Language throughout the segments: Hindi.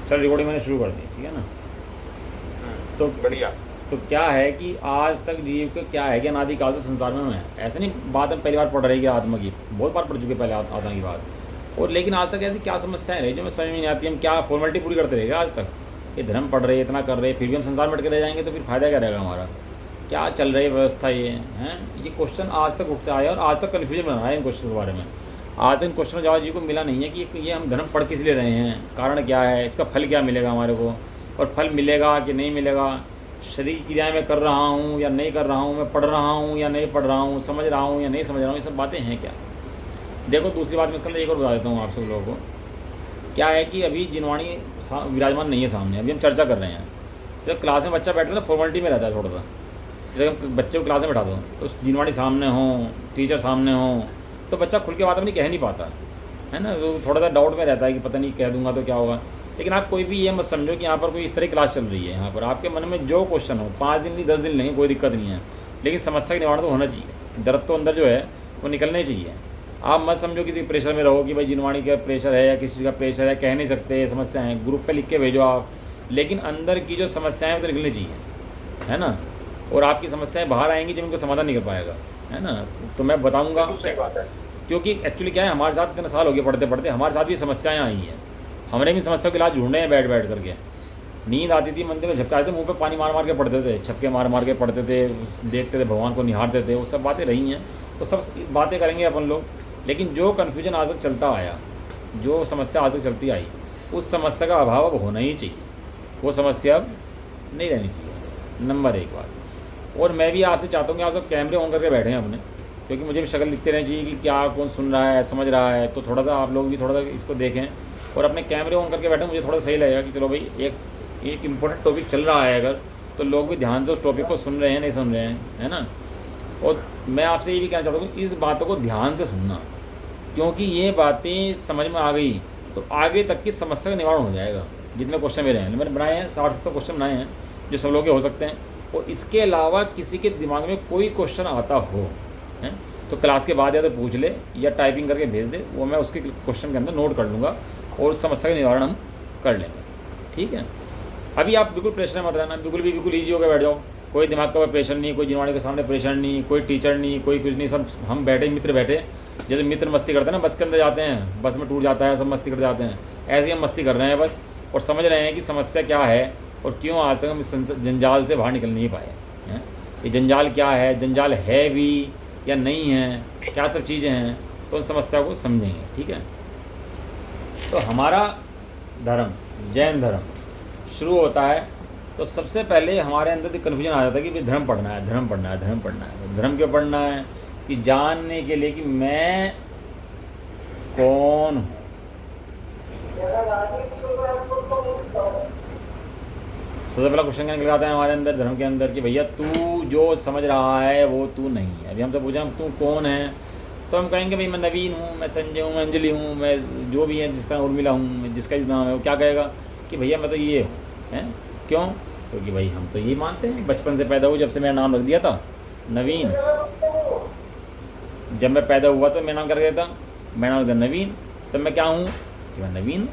चल रिकॉर्डिंग मैंने शुरू कर दी, ठीक है ना। तो बढ़िया। तो क्या है कि आज तक जीव को क्या है कि अनादिकाल से संसार में है, ऐसे नहीं बात हम पहली बार पढ़ रही है आत्मा की, बहुत बार पढ़ चुके पहले आत्मा की बात। और लेकिन आज तक ऐसी क्या समस्याएं रही जो मैं समझ में नहीं आती, हम क्या फॉर्मेलिटी पूरी करते रहेगा आज तक। ये धर्म पढ़ रहे इतना कर रहे फिर भी हम संसार में अटके रह जाएंगे, तो फिर फायदा क्या रहेगा हमारा। क्या चल रही व्यवस्था ये हैं, ये क्वेश्चन आज तक उठते आए और आज तक कन्फ्यूजन बना है इन क्वेश्चन के बारे में। आज तक इन क्वेश्चन का जवाब जी को मिला नहीं है कि ये हम धर्म पढ़ किस लिए रहे हैं, कारण क्या है, इसका फल क्या मिलेगा हमारे को, और फल मिलेगा कि नहीं मिलेगा, शरीर की क्रियाएं मैं कर रहा हूँ या नहीं कर रहा हूँ, मैं पढ़ रहा हूँ या नहीं पढ़ रहा हूँ, समझ रहा हूँ या नहीं समझ रहा हूँ, ये सब बातें हैं क्या। देखो दूसरी बात मैं इसके अंदर एक और बता देता हूँ आप सब लोगों को। क्या है कि अभी जिनवाणी विराजमान नहीं है सामने, अभी हम चर्चा कर रहे हैं। जब क्लास में बच्चा बैठता है ना फॉर्मेलिटी में रहता है थोड़ा सा। जब हम बच्चे को क्लास में बैठा दो तो जिनवाणी सामने हो, टीचर सामने हो, तो बच्चा खुल के बात अपनी कह नहीं पाता है ना, तो थोड़ा सा डाउट में रहता है कि पता नहीं कह दूंगा तो क्या होगा। लेकिन आप कोई भी ये मत समझो कि यहाँ पर कोई इस तरह की क्लास चल रही है। यहाँ पर आपके मन में जो क्वेश्चन हो 5 दिन नहीं 10 दिन नहीं कोई दिक्कत नहीं है, लेकिन समस्या का निवारण तो होना चाहिए। दर्द तो अंदर जो है वो निकलने चाहिए। आप मत समझो किसी प्रेशर में रहो कि भाई जिनवाणी का प्रेशर है या किसी का प्रेशर है, कह नहीं सकते, समस्या है, ग्रुप पे लिख के भेजो आप, लेकिन अंदर की जो समस्याएं तो निकलनी चाहिए, है ना। और आपकी समस्याएं बाहर आएंगी जब उनको समाधान नहीं कर पाएगा, है ना। तो मैं बताऊंगा, बिल्कुल सही बात है। क्योंकि एक्चुअली क्या है हमारे साथ इतने साल हो गए पढ़ते पढ़ते, हमारे साथ भी समस्याएं आई हैं। हमने भी समस्याओं के इलाज ढूंढे हैं बैठ बैठ करके। नींद आती थी मंदिर में झपकाते थे, मुंह पे पानी मार मार के पढ़ते थे, छपके मार मार के पढ़ते थे, देखते थे भगवान को निहारते थे, वो सब बातें रही हैं। तो सब बातें करेंगे अपन लोग। लेकिन जो कन्फ्यूजन आज तक चलता आया, जो समस्या आज तक चलती आई, उस समस्या का अभाव अब होना ही चाहिए। वो समस्या अब नहीं रहनी चाहिए, नंबर 1 बात। और मैं भी आपसे चाहता हूँ कि आप सब कैमरे ऑन करके बैठें अपने, क्योंकि मुझे भी शक्ल दिखते रहनी चाहिए कि क्या कौन सुन रहा है, समझ रहा है। तो थोड़ा सा आप लोग भी थोड़ा सा इसको देखें और अपने कैमरे ऑन करके बैठें। मुझे थोड़ा सही लगेगा कि चलो भाई एक इम्पोर्टेंट टॉपिक चल रहा है अगर, तो लोग भी ध्यान से उस टॉपिक को सुन रहे हैं नहीं सुन रहे हैं, है ना। और मैं आपसे ये भी कहना चाहता हूँ कि इस बातों को ध्यान से सुनना, क्योंकि ये बातें समझ में आ गई तो आगे तक की समस्या का निवारण हो जाएगा। जितने क्वेश्चन मेरे हैं, मैंने बनाए हैं 60-70 क्वेश्चन बनाए हैं जो सब लोग के हो सकते हैं। और इसके अलावा किसी के दिमाग में कोई क्वेश्चन आता हो है तो क्लास के बाद या तो पूछ ले या टाइपिंग करके भेज दे, वो मैं उसके क्वेश्चन के अंदर नोट कर लूँगा और समस्या का निवारण हम कर लेंगे, ठीक है। अभी आप बिल्कुल प्रेशर मत रहना, बिल्कुल ईजी होकर बैठ जाओ। कोई दिमाग का प्रेशर नहीं, कोई जिनवाणी के सामने प्रेशर नहीं, कोई टीचर नहीं, कोई कुछ नहीं, सब हम बैठे मित्र बैठे। जैसे मित्र मस्ती करते हैं ना, बस के अंदर जाते हैं, बस में टूट जाता है, सब मस्ती करते जाते हैं, ऐसे ही हम मस्ती कर रहे हैं बस। और समझ रहे हैं कि समस्या क्या है और क्यों आज तक हम इस जंजाल से बाहर निकल नहीं पाए हैं। ये जंजाल क्या है, जंजाल है भी या नहीं है, क्या सब चीज़ें हैं, तो उन समस्या को समझेंगे, ठीक है। तो हमारा धर्म, जैन धर्म शुरू होता है तो सबसे पहले हमारे अंदर कन्फ्यूजन आ जाता है कि भाई धर्म पढ़ना है, धर्म पढ़ना है, धर्म पढ़ना है। धर्म क्यों पढ़ना है कि जानने के लिए कि मैं कौन हूँ। सबसे पहला क्वेश्चन क्या निकल आता है हमारे अंदर धर्म के अंदर कि भैया तू जो समझ रहा है वो तू नहीं है। अभी हमसे पूछा तू कौन है, तो हम कहेंगे भाई मैं नवीन हूँ, मैं संजय हूँ, मैं अंजलि हूँ, मैं जो भी है, जिसका उर्मिला हूँ, जिसका भी नाम है, वो क्या कहेगा कि भैया मैं तो ये हूँ, हैं। क्यों? क्योंकि भाई हम तो ये मानते हैं, बचपन से पैदा हुआ जब से मेरा नाम रख दिया था नवीन। जब मैं पैदा हुआ तो मेरा नाम कर दिया था, मेरा नाम रख दिया नवीन, तब मैं क्या हूँ कि मैं नवीन हूँ,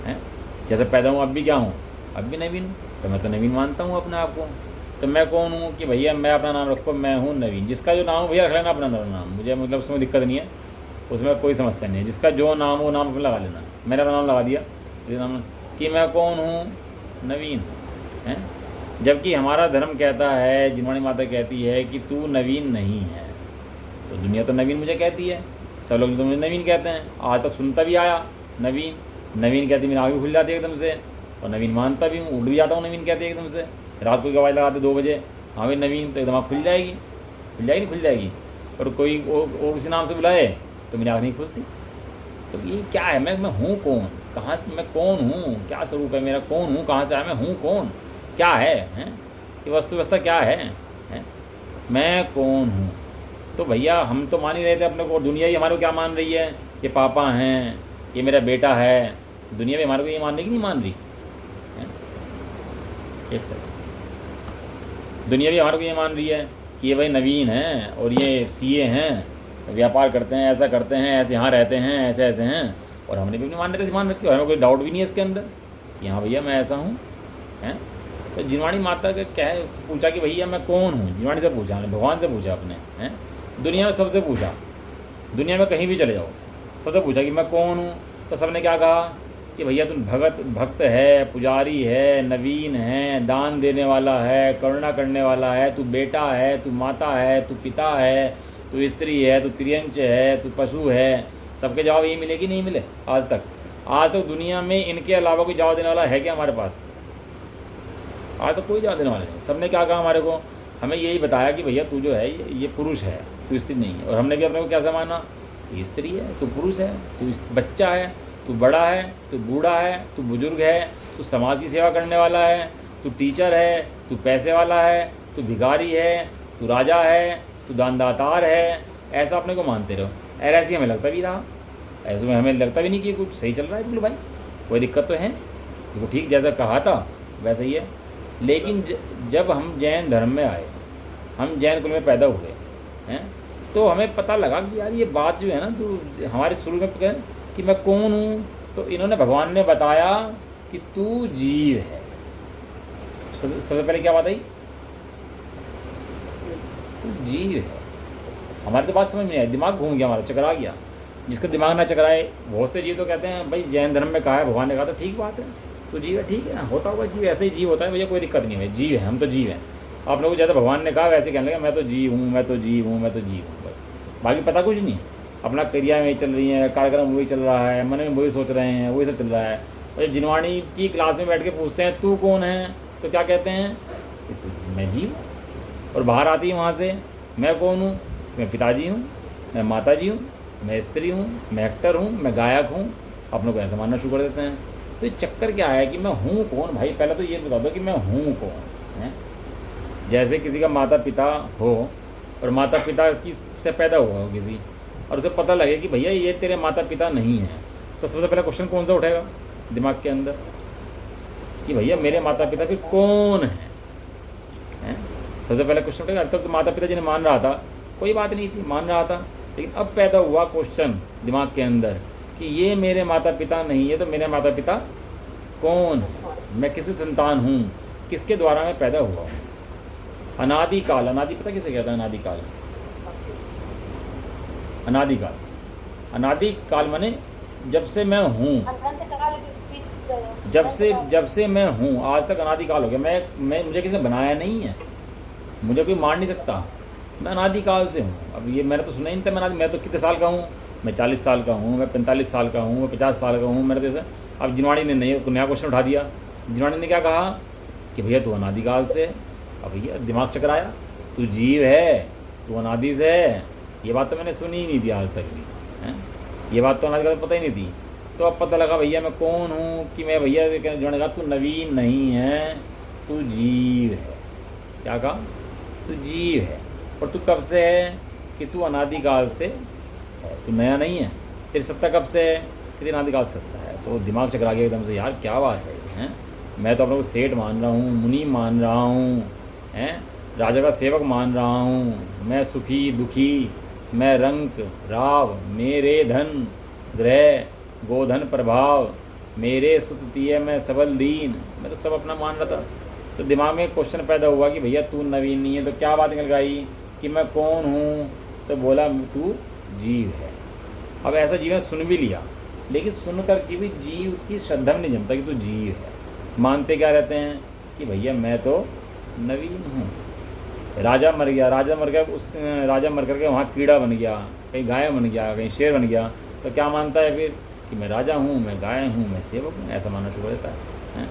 हैं। जैसे पैदा हूँ अब भी क्या हूँ, अब भी नवीन हूँ, तो मैं तो नवीन मानता हूँ अपने आप को। तो मैं कौन हूँ कि भैया मैं अपना नाम रखो, मैं हूँ नवीन। जिसका जो नाम हो भैया रख लेना अपना नाम, मुझे मतलब उसमें दिक्कत नहीं है, उसमें कोई समस्या नहीं है। जिसका जो नाम हो नाम अपना लगा लेना, मैंने अपना नाम लगा दिया नाम कि मैं कौन हूँ, नवीन है। जबकि हमारा धर्म कहता है, जिनवाणी माता कहती है कि तू नवीन नहीं है। तो दुनिया तो नवीन मुझे कहती है, सब लोग तो मुझे नवीन कहते हैं, आज तक सुनता भी आया नवीन नवीन कहती, मेरी आँख भी खुल जाती है एकदम से, और नवीन मानता भी हूँ, उठ भी जाता हूँ नवीन कहती है एकदम से। रात को आवाज़ लगाते 2 बजे, हाँ भाई नवीन, तो एकदम आँख खुल जाएगी, खुल जाएगी, खुल जाएगी। और कोई वो किसी नाम से बुलाए तो मेरी आँख नहीं खुलती। तो ये क्या है, मैं हूँ कौन, कहाँ से मैं कौन हूँ, क्या स्वरूप है मेरा, कौन हूँ, कहाँ से आया, मैं हूँ कौन, क्या है, ये वस्तु व्यवस्था क्या है, मैं कौन हूँ। तो भैया हम तो मान ही रहे थे अपने को, दुनिया ही हमारे को क्या मान रही है, ये पापा हैं, ये मेरा बेटा है। दुनिया भी हमारे को ये मानने की नहीं मान रही है। एक सेकंड, दुनिया भी हमारे को ये मान रही है कि ये भाई नवीन हैं और ये सीए हैं, व्यापार करते हैं, ऐसा करते हैं, ऐसे यहाँ रहते हैं, ऐसे ऐसे हैं, और हमने भी अपनी मान्यता से मान रखी है, हमें कोई डाउट भी नहीं है इसके अंदर। कि हाँ भैया मैं ऐसा हूँ, हैं। तो जिनवाणी माता के कह पूछा कि भैया मैं कौन हूँ, जिनवाणी से पूछा, भगवान से पूछा अपने, हैं। दुनिया में सबसे पूछा, दुनिया में कहीं भी चले जाओ, सबसे पूछा कि मैं कौन हूँ, तो सबने क्या कहा कि भैया तुम भक्त है, पुजारी है, नवीन है, दान देने वाला है, करुणा करने वाला है, तू बेटा है, तू माता है, तू पिता है, तू स्त्री है, तू त्रियंच है, तू पशु है। सबके जवाब यही मिले कि नहीं मिले आज तक? आज तक दुनिया में इनके अलावा कोई जवाब देने वाला है क्या हमारे पास? आज तक कोई जवाब देने वाला नहीं। सबने क्या कहा हमारे को? हमें यही बताया कि भैया तू जो है ये पुरुष है, तू स्त्री नहीं है। और हमने भी अपने को कैसा माना कि स्त्री है, तू पुरुष है, तू बच्चा है, तू बड़ा है, तू बूढ़ा है, तू बुजुर्ग है, तू समाज की सेवा करने वाला है, तू टीचर है, तू पैसे वाला है, तू भिखारी है, तू राजा है, तू दानदातार है। ऐसा अपने को मानते रहो। और ऐसे हमें लगता भी रहा, ऐसे में हमें लगता भी नहीं कि कुछ सही चल रहा है। बिल्कुल भाई कोई दिक्कत तो है नहीं, देखो ठीक जैसा कहा था वैसा ही है। लेकिन जब हम जैन धर्म में आए, हम जैन कुल में पैदा हुए हैं, तो हमें पता लगा कि यार ये बात जो है ना, तो हमारे शुरू में कि मैं कौन हूँ, तो इन्होंने भगवान ने बताया कि तू जीव है। सबसे पहले क्या बात आई? तू जीव है। हमारे तो बात समझ में आई, दिमाग घूम गया हमारा, चकरा गया। जिसका दिमाग ना चकराए, बहुत से जीव तो कहते हैं भाई जैन धर्म में कहा है, भगवान ने कहा, तो ठीक बात है, तो जीव है, ठीक है ना, होता होगा जीव, ऐसे ही जीव होता है भैया, कोई दिक्कत नहीं है, जीव है, हम तो जीव हैं। आप लोगों को जैसे भगवान ने कहा वैसे कहने लगे मैं तो जीव हूँ, मैं तो जीव हूँ, मैं तो जीव हूँ, बस बाकी पता कुछ नहीं। अपना क्रिया में चल रही है, कार्यक्रम वही चल रहा है, मन में वही सोच रहे हैं, वही सब चल रहा है। और जब जिनवाणी की क्लास में बैठ के पूछते हैं तू कौन है, तो क्या कहते हैं कि मैं जीव हूँ। और बाहर आती है वहाँ से, मैं कौन हूँ? मैं पिताजी हूँ, मैं माता जी हूँ, मैं स्त्री हूँ, मैं एक्टर हूँ, मैं गायक हूँ। अपनों को ऐसा मानना शुरू कर देते हैं। तो ये चक्कर क्या है कि मैं हूँ कौन? भाई पहले तो ये बता दो कि मैं हूँ कौन है। जैसे किसी का माता पिता हो और माता पिता की से पैदा हुआ हो किसी, और उसे पता लगे कि भैया ये तेरे माता पिता नहीं हैं, तो सबसे पहला क्वेश्चन कौन सा उठेगा दिमाग के अंदर कि भैया मेरे माता पिता फिर कौन है? सबसे पहला क्वेश्चन उठेगा। अब तक तो माता पिता जिन्हें मान रहा था, कोई बात नहीं थी, मान रहा था, लेकिन अब पैदा हुआ क्वेश्चन दिमाग के अंदर कि ये मेरे माता पिता नहीं है, तो मेरे माता पिता कौन है? मैं किसी संतान हूँ, किसके द्वारा मैं पैदा हुआ हूँ? अनादिकाल, अनादि पता किसे कहता है? अनादिकाल, अनादिकाल, अनादिकाल माने जब से मैं हूँ, जब से मैं हूँ आज तक अनादिकाल हो गया। मैं मुझे किसी ने बनाया नहीं है, मुझे कोई मार नहीं सकता, मैं अनादिकाल से हूँ। अब ये मैंने तो सुना ही नहीं था, मैं तो कितने साल का हूँ? मैं 40 साल का हूँ, मैं 45 साल का हूँ, मैं 50 साल का हूँ, मैंने तो। अब जिनवाणी ने नया क्वेश्चन उठा दिया। जिनवाणी ने क्या कहा कि भैया तू अनादिकाल से। अब भैया दिमाग चकराया, तू जीव है, तू अनादि से है। ये बात तो मैंने सुनी ही नहीं थी आज तक भी, हैं? ये बात तो अनादिकाल पता ही नहीं थी। तो अब पता लगा भैया मैं कौन हूँ कि मैं भैया जिन्होंने कहा तू नवीन नहीं है, तू जीव है। क्या कहा? तू जीव है। और तू कब से है? कि तू अनादिकाल से है, तू नया नहीं है। तेरी सत्ता कब से है? कि तेरी अनादिकाल से सत्ता है। तो दिमाग चकरा गया एकदम से, यार क्या बात है, हैं? मैं तो अपने को सेठ मान रहा हूँ, मुनि मान रहा हूँ, हैं, राजा का सेवक मान रहा हूँ, मैं सुखी दुखी, मैं रंक राव, मेरे धन ग्रह गोधन प्रभाव, मेरे सुततीय मैं सबल दीन, मैं तो सब अपना मान रहा था। तो दिमाग में क्वेश्चन पैदा हुआ कि भैया तू नवीन नहीं है, तो क्या बात निकल गई कि मैं कौन हूँ? तो बोला तू जीव है। अब ऐसा जीव सुन भी लिया, लेकिन सुन कर के भी जीव की श्रद्धा में नहीं जमता कि तू जीव है। मानते क्या रहते हैं कि भैया मैं तो नवीन हूँ। राजा मर गया, उस राजा मर करके वहाँ कीड़ा बन गया, कहीं गाय बन गया, कहीं शेर बन गया, तो क्या मानता है फिर कि मैं राजा हूँ, मैं गाय हूँ, मैं सेवक हूँ, ऐसा मानना शुरू हो जाता है।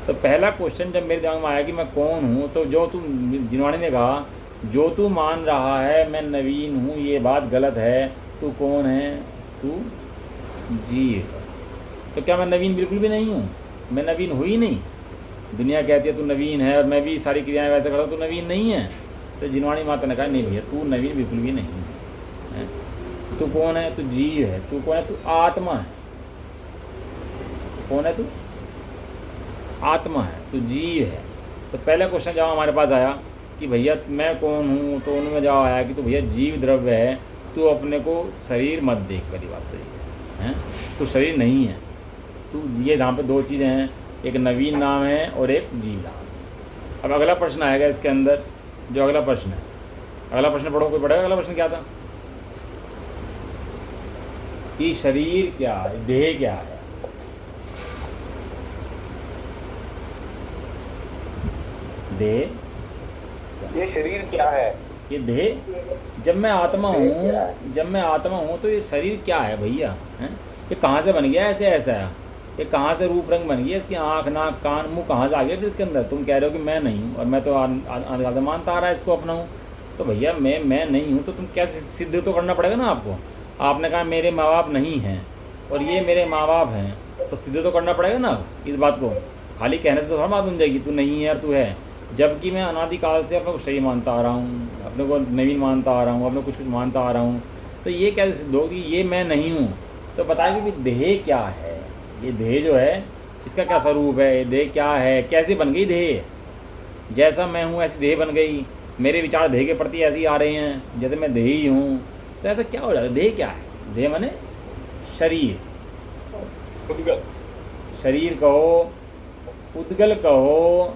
तो पहला क्वेश्चन जब मेरे दिमाग में आया कि मैं कौन हूँ, तो जो तू जिनवाणी ने कहा जो तू मान रहा है मैं नवीन हूँ, ये बात गलत है। तू कौन है? तू जीव है। तो क्या मैं नवीन बिल्कुल भी नहीं हूँ? मैं नवीन हुई नहीं। दुनिया कहती है तू नवीन है और मैं भी सारी क्रियाएं वैसे करता हूँ, तू नवीन नहीं है। तो जिनवाणी माता ने कहा नहीं भैया तू नवीन बिल्कुल भी नहीं है। तू कौन है? तू जीव है। तू कौन है? तू आत्मा है। कौन है तू? आत्मा है, तू जीव है। तो पहला क्वेश्चन जब हमारे पास आया कि भैया मैं कौन हूँ, तो उनमें जवाब आया कि तू भैया जीव द्रव्य है, तू अपने को शरीर मत देख। पहली बात तो ये है, तू शरीर नहीं है। तू ये यहाँ पे दो चीज़ें हैं, एक नवीन नाम है और एक जीव नाम है। अब अगला प्रश्न आएगा इसके अंदर, जो अगला प्रश्न है, अगला प्रश्न पढ़ो, कोई पढ़ेगा? अगला प्रश्न क्या था कि शरीर क्या है, देह क्या है? देह, ये शरीर क्या है? ये देह, जब मैं आत्मा हूँ तो ये शरीर क्या है भैया? हैं, ये कहाँ से बन गया ऐसे? ऐसा है ये कहाँ से रूप रंग बन गया? इसकी आँख नाक कान मुंह कहाँ से आ गया फिर इसके अंदर? तुम कह रहे हो कि मैं नहीं हूँ और मैं तो मानता आ रहा है इसको अपना हूँ। तो भैया मैं नहीं हूँ तो तुम कैसे सिद्ध तो करना पड़ेगा ना आपको। आपने कहा मेरे माँ बाप नहीं हैं और ये मेरे माँ बाप हैं, तो सिद्ध तो करना पड़ेगा ना इस बात को। खाली कहने से तो हर बात बन जाएगी तू नहीं है और तू है, जबकि मैं अनादिकाल से अपने को सही मानता आ रहा हूँ, अपने को नवीन मानता आ रहा हूँ, अपने कुछ मानता आ रहा हूँ। तो ये कैसे सिद्ध हो कि ये मैं नहीं हूँ? तो बताइए कि देह क्या है? ये देह जो है इसका क्या स्वरूप है? ये देह क्या है? कैसे बन गई देह? जैसा मैं हूँ ऐसी देह बन गई, मेरे विचार देह के प्रति ऐसे ही आ रहे हैं जैसे मैं देह ही हूँ। तो ऐसा क्या हो जाता है? देह क्या है? देह माने शरीर, उद्गल। शरीर कहो, उद्गल कहो,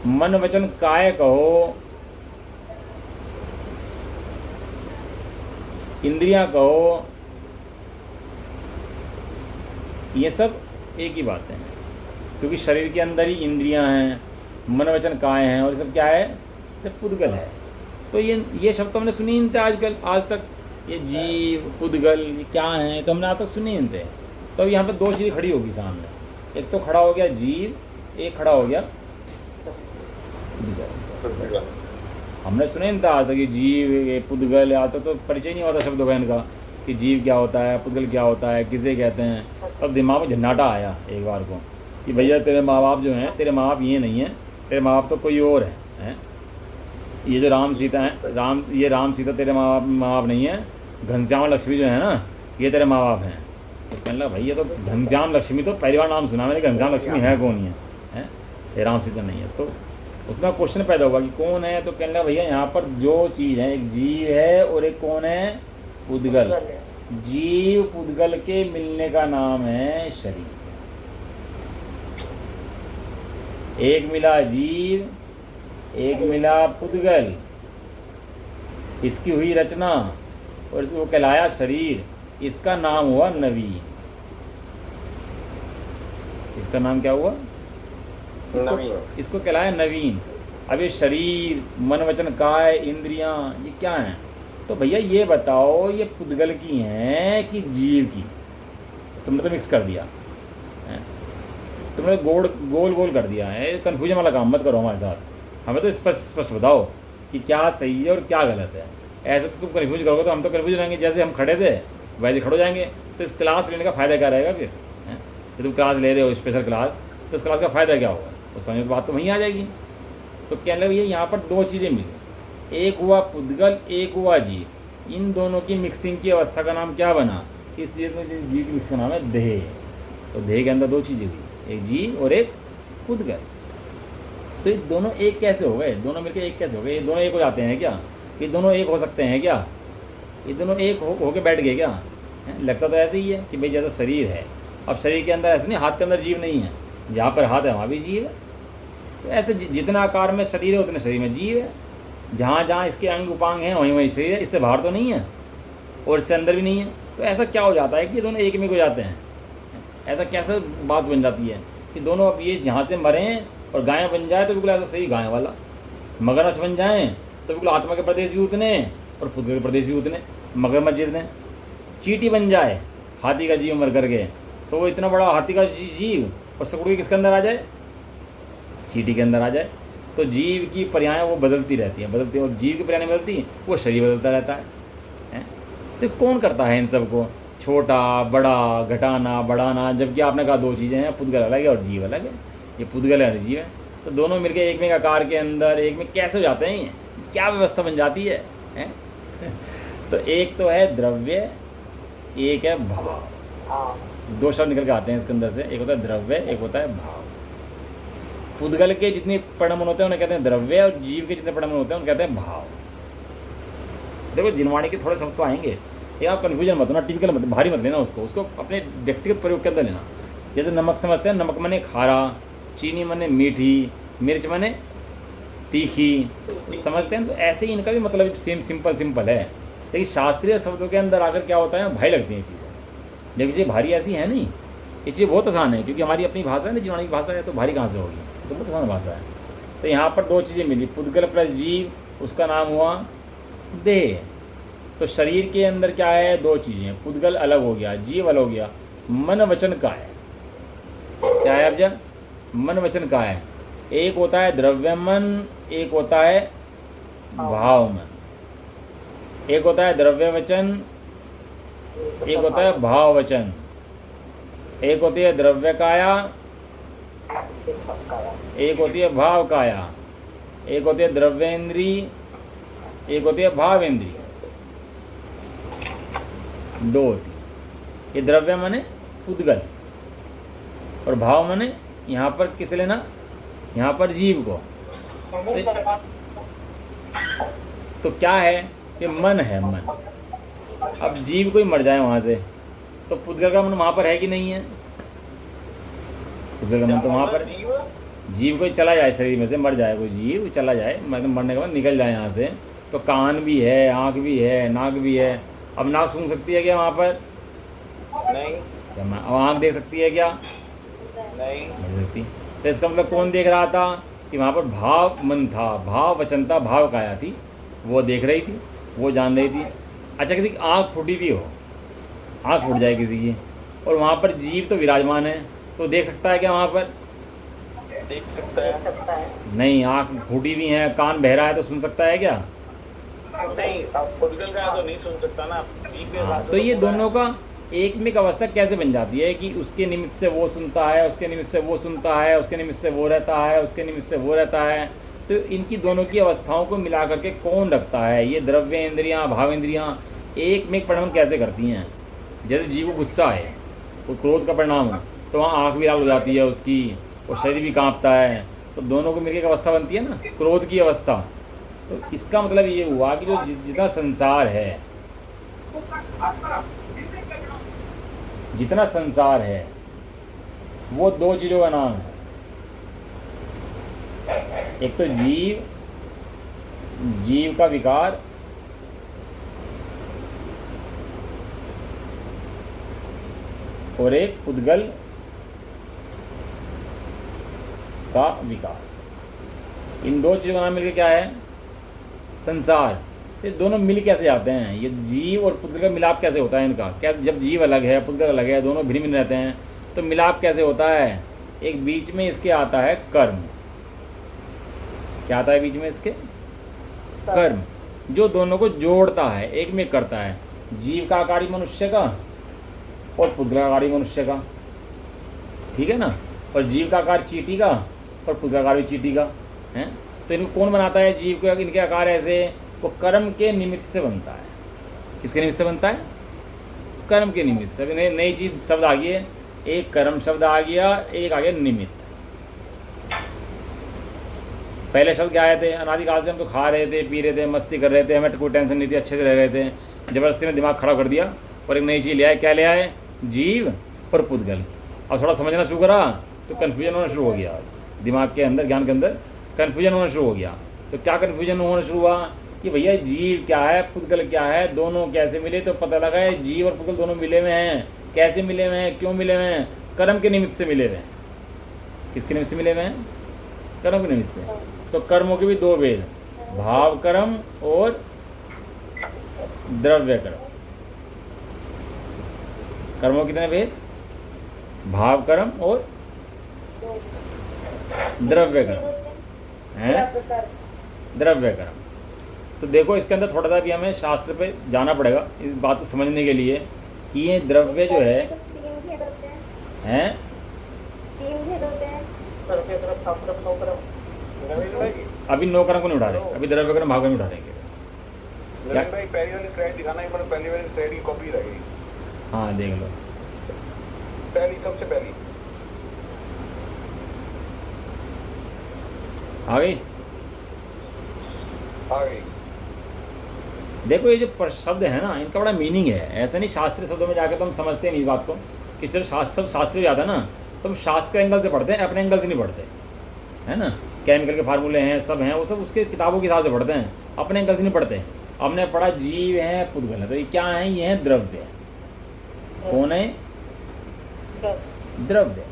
मन वचन काय कहो, इंद्रियां कहो, ये सब एक ही बात है, क्योंकि शरीर के अंदर ही इंद्रियां हैं, मन वचन काय हैं, और ये सब क्या है? सब पुद्गल है। तो ये शब्द तो हमने सुनी ही नहीं थे आजकल आज तक। ये जीव पुद्गल ये क्या है तो हमने आज तक सुनी ही नहीं थे। तो अब यहाँ पे दो चीज़ें खड़ी होगी सामने, एक तो खड़ा हो गया जीव, एक खड़ा हो गया पुद्गल। हमने सुने नहीं था आज तक ये जीव ये पुद्गल, आज तक तो परिचय नहीं होता शब्दों का इनका कि जीव क्या होता है, पुद्गल क्या होता है, किसे कहते हैं। तब दिमाग में झन्नाटा आया एक बार को कि भैया तेरे माँ बाप जो हैं, तेरे माँ बाप ये नहीं हैं, तेरे माँ बाप तो कोई और हैं। ये जो राम सीता हैं, राम सीता तेरे माँ बाप नहीं है, घनश्याम लक्ष्मी जो है ना ये तेरे माँ बाप हैं। तो कहने लगा भैया तो घनश्याम लक्ष्मी तो पहली बार नाम सुना मैंने, घनश्याम लक्ष्मी है कौन है? ये राम सीता नहीं है। तो उसमें क्वेश्चन पैदा होगा कि कौन है? तो कहने लगा भैया यहाँ पर जो चीज़ है एक जीव है और एक कौन है? पुद्गल। जीव पुद्गल के मिलने का नाम है शरीर। एक मिला जीव, एक मिला पुद्गल, इसकी हुई रचना और इसको कहलाया शरीर। इसका नाम हुआ नवीन। इसका नाम क्या हुआ? इसको कहलाया नवीन। अब ये शरीर मन वचन काय इंद्रियां ये क्या हैं? तो भैया ये बताओ ये पुद्गल की हैं कि जीव की? तुमने तो मिक्स कर दिया है, तुमने गोल गोल कर दिया है। कन्फ्यूजन वाला काम मत करो हमारे साथ, हमें तो स्पष्ट बताओ कि क्या सही है और क्या गलत है। ऐसे तो तुम कन्फ्यूज करोगे तो हम तो कन्फ्यूज रहेंगे, जैसे हम खड़े थे वैसे खड़े हो जाएंगे। तो इस क्लास लेने का फ़ायदा क्या रहेगा फिर? जब तुम क्लास ले रहे हो स्पेशल क्लास, तो इस क्लास का फ़ायदा क्या होगा? तो समझ में बात तो वहीं आ जाएगी। तो कहने लगे भैया यहाँ पर दो चीज़ें मिली, एक हुआ पुद्गल, एक हुआ जीव। इन दोनों की मिक्सिंग की अवस्था का नाम क्या बना? इस जीव की मिक्स का नाम है देह। तो देह के अंदर दो चीज़ें हुई, एक जीव और एक पुद्गल। तो ये दोनों एक कैसे हो गए? दोनों मिलकर एक कैसे हो गए? ये दोनों एक हो जाते हैं क्या? ये दोनों एक हो सकते हैं क्या? ये दोनों एक होके बैठ गए क्या? लगता तो ऐसे ही है कि भाई जैसा शरीर है, अब शरीर के अंदर ऐसे नहीं, हाथ के अंदर जीव नहीं है, जहाँ पर हाथ है वहाँ भी जीव है। तो ऐसे जितना आकार में शरीर है उतने शरीर में जीव है, जहाँ जहाँ इसके अंग उपांग हैं वहीं वहीं शरीर है। इससे बाहर तो नहीं है और इससे अंदर भी नहीं है। तो ऐसा क्या हो जाता है कि दोनों एक में हो जाते हैं? ऐसा कैसे बात बन जाती है कि दोनों अब ये जहाँ से मरें और गायें बन जाए तो बिल्कुल ऐसा सही गाय वाला, मगरमच्छ बन जाएँ तो बिल्कुल आत्मा के प्रदेश भी उतने और पुद्गल के प्रदेश भी उतने, मगरमच्छ जितने। चींटी बन जाए हाथी का जीव मर करके तो वो इतना बड़ा हाथी का जीव और सकुड़ किसके अंदर आ जाए? चींटी के अंदर आ जाए। तो जीव की पर्याय वो बदलती रहती हैं, बदलती, और जीव की पर्याय नहीं बदलती, वो शरीर बदलता रहता है। तो कौन करता है इन सब को? छोटा बड़ा घटाना बढ़ाना, जबकि आपने कहा दो चीज़ें हैं, पुद्गल अलग है और जीव अलग है। ये पुद्गल है और जीव है, तो दोनों मिलकर एक में आकार के अंदर एक में कैसे हो जाते हैं? ये क्या व्यवस्था बन जाती है? तो एक तो है द्रव्य, एक है भाव। दो शब्द निकल के आते हैं इसके अंदर से, एक होता है द्रव्य, एक होता है भाव। पुद्गल के जितने परिणाम होते हैं उन्हें कहते हैं द्रव्य, और जीव के जितने परिणाम होते हैं उन्हें कहते हैं भाव। देखो जिनवाणी के थोड़े शब्द तो आएंगे, ये आप कन्फ्यूजन मत होना, टिपिकल मत, भारी मत लेना उसको अपने व्यक्तिगत प्रयोग के अंदर लेना। जैसे नमक समझते हैं, नमक माने खारा, चीनी माने मीठी, मिर्च माने तीखी, तो समझते हैं। तो ऐसे ही इनका भी मतलब सेम सिंपल है। लेकिन शास्त्रीय शब्दों के अंदर आकर क्या होता है, भारी लगती हैं चीज़ें। जबकि ये भारी ऐसी है नहीं, ये चीज़ें बहुत आसान है, क्योंकि हमारी अपनी भाषा है ना, जीवाणी की भाषा है, तो भारी कहाँ से होगी, तो बहुत आसान भाषा है। तो यहाँ पर दो चीज़ें मिली, पुद्गल प्लस जीव, उसका नाम हुआ देह। तो शरीर के अंदर क्या है, दो चीज़ें, पुद्गल अलग हो गया, जीव अलग हो गया, मन वचन का है। क्या है अब जब मन वचन का है, एक होता है द्रव्य मन, एक होता है भाव मन। एक होता है द्रव्य वचन, एक होता है भाव वचन। एक होती है द्रव्य काया, एक होती है भाव काया। एक होती है द्रव्येंद्री, एक होती है भावेंद्री, दो होती है। ये द्रव्य माने पुद्गल, और भाव माने यहाँ पर किसे लेना, यहाँ पर जीव को। तो क्या है, ये मन है, मन। अब जीव कोई मर जाए वहाँ से, तो पुद्गल का मन वहाँ पर है कि नहीं है? पुद्गल का मन तो वहाँ पर है। जीव कोई चला जाए शरीर में से, मर जाए कोई जीव, चला जाए, मतलब मरने के बाद निकल जाए यहाँ से, तो कान भी है, आँख भी है, नाक भी है। अब नाक सूंघ सकती है क्या वहाँ पर? नहीं। अब आँख देख सकती है क्या? नहीं देख सकती। तो इसका मतलब कौन देख रहा था कि वहाँ पर भाव मन था, भाव वचन था, भाव काया थी, वो देख रही थी, वो जान रही थी। अच्छा, किसी की आँख फूटी भी हो, आँख फूट जाए किसी की, और वहाँ पर जीव तो विराजमान है, तो देख सकता है क्या वहाँ पर? देख सकता है। नहीं, आँख फूटी भी है, कान बहरा है, तो सुन सकता है क्या? नहीं, अब पुद्गल का तो नहीं सुन सकता ना, जीव के साथ। तो ये दोनों का एकमिक अवस्था कैसे बन जाती है कि उसके निमित्त से वो सुनता है, उसके निमित्त से वो सुनता है, उसके निमित्त से वो रहता है, उसके निमित्त से वो रहता है। तो इनकी दोनों की अवस्थाओं को मिला करके कौन रखता है? ये द्रव्य इंद्रियाँ, भाव इंद्रियाँ एकमिक परिणाम कैसे करती हैं? जैसे जीव को गुस्सा है, वो क्रोध का परिणाम हो, तो वहाँ आँख भी लाल हो जाती है उसकी, और शरीर भी काँपता है, तो दोनों को मिलकर एक अवस्था बनती है ना, क्रोध की अवस्था। तो इसका मतलब ये हुआ कि जो जितना संसार है, जितना संसार है, वो दो चीज़ों का नाम है। एक तो जीव, जीव का विकार, और एक पुद्गल का विकार। इन दो चीज़ों का नाम मिलकर क्या है? संसार। तो दोनों मिल कैसे जाते हैं? ये जीव और पुद्गल का मिलाप कैसे होता है इनका? क्या जब जीव अलग है, पुद्गल अलग है, दोनों भिन्न भिन्न रहते हैं, तो मिलाप कैसे होता है? एक बीच में इसके आता है कर्म। क्या आता है बीच में इसके? कर्म, जो दोनों को जोड़ता है, एक में करता है। जीव का आकारी मनुष्य का और पुद्गल का आकारी मनुष्य का, ठीक है ना? और जीव का आकार चींटी का और पुद्गल का आकार भी चींटी का है। तो इनको कौन बनाता है? जीव को। इनके आकार ऐसे, वो कर्म के निमित्त से बनता है। किसके निमित्त से बनता है? कर्म के निमित्त से। अभी नई चीज़ शब्द आ गई है, एक कर्म शब्द आ गया, एक आ गया निमित्त। पहले शब्द क्या आए थे? अनादिकाल से हम तो खा रहे थे, पी रहे थे, मस्ती कर रहे थे, हमें कोई टेंशन नहीं थी, अच्छे से रह रहे थे। ज़बरदस्ती में दिमाग खराब कर दिया और एक नई चीज़ ले आए। क्या ले आए? जीव और पुद्गल। अब थोड़ा समझना शुरू करा तो कन्फ्यूजन होना शुरू हो गया, दिमाग के अंदर, ज्ञान के अंदर कन्फ्यूजन होना शुरू हो गया। तो क्या कन्फ्यूजन होना शुरू हुआ कि भैया जीव क्या है, पुद्गल क्या है, दोनों कैसे मिले? तो पता लगा है जीव और पुद्गल दोनों मिले हुए हैं। कैसे मिले हुए हैं, क्यों मिले हुए हैं? कर्म के निमित्त से मिले हुए हैं। किसके निमित्त से मिले हुए हैं? कर्म के निमित्त से। तो कर्मों के भी दो भेद, भाव कर्म और द्रव्य कर्म। कर्मों के कितने भेद? भाव कर्म और द्रव्य कर्म है, द्रव्य कर्म। तो देखो इसके अंदर थोड़ा सा भी हमें शास्त्र पे जाना पड़ेगा इस बात को समझने के लिए कि ये द्रव्य जो है हैं, अभी नौ कर्म को नहीं उठा रहे, अभी द्रव्य कर्म भाव कर्म उठा रहेंगे। क्या? पहली वाली स्लाइड दिखाना, एक बार पहली वाली स्लाइड की कॉपी रहेगी। हाँ देख लो, पहली, सबसे पहली आ गई। आ गई। देखो ये जो शब्द है ना, इनका बड़ा मीनिंग है। ऐसा नहीं शास्त्रीय शब्दों में जाकर तो हम समझते नहीं इस बात को कि सिर्फ शास्त्र हो जाता है ना, तो हम शास्त्र के एंगल से पढ़ते हैं, अपने एंगल से नहीं पढ़ते, है ना। केमिकल के फार्मूले हैं, सब हैं, वो सब उसके किताबों के हिसाब से पढ़ते हैं, अपने एंगल से नहीं पढ़ते। हमने पढ़ा जीव है, पुद्गल है, तो ये क्या है? ये है द्रव्य। कौन है? द्रव्य।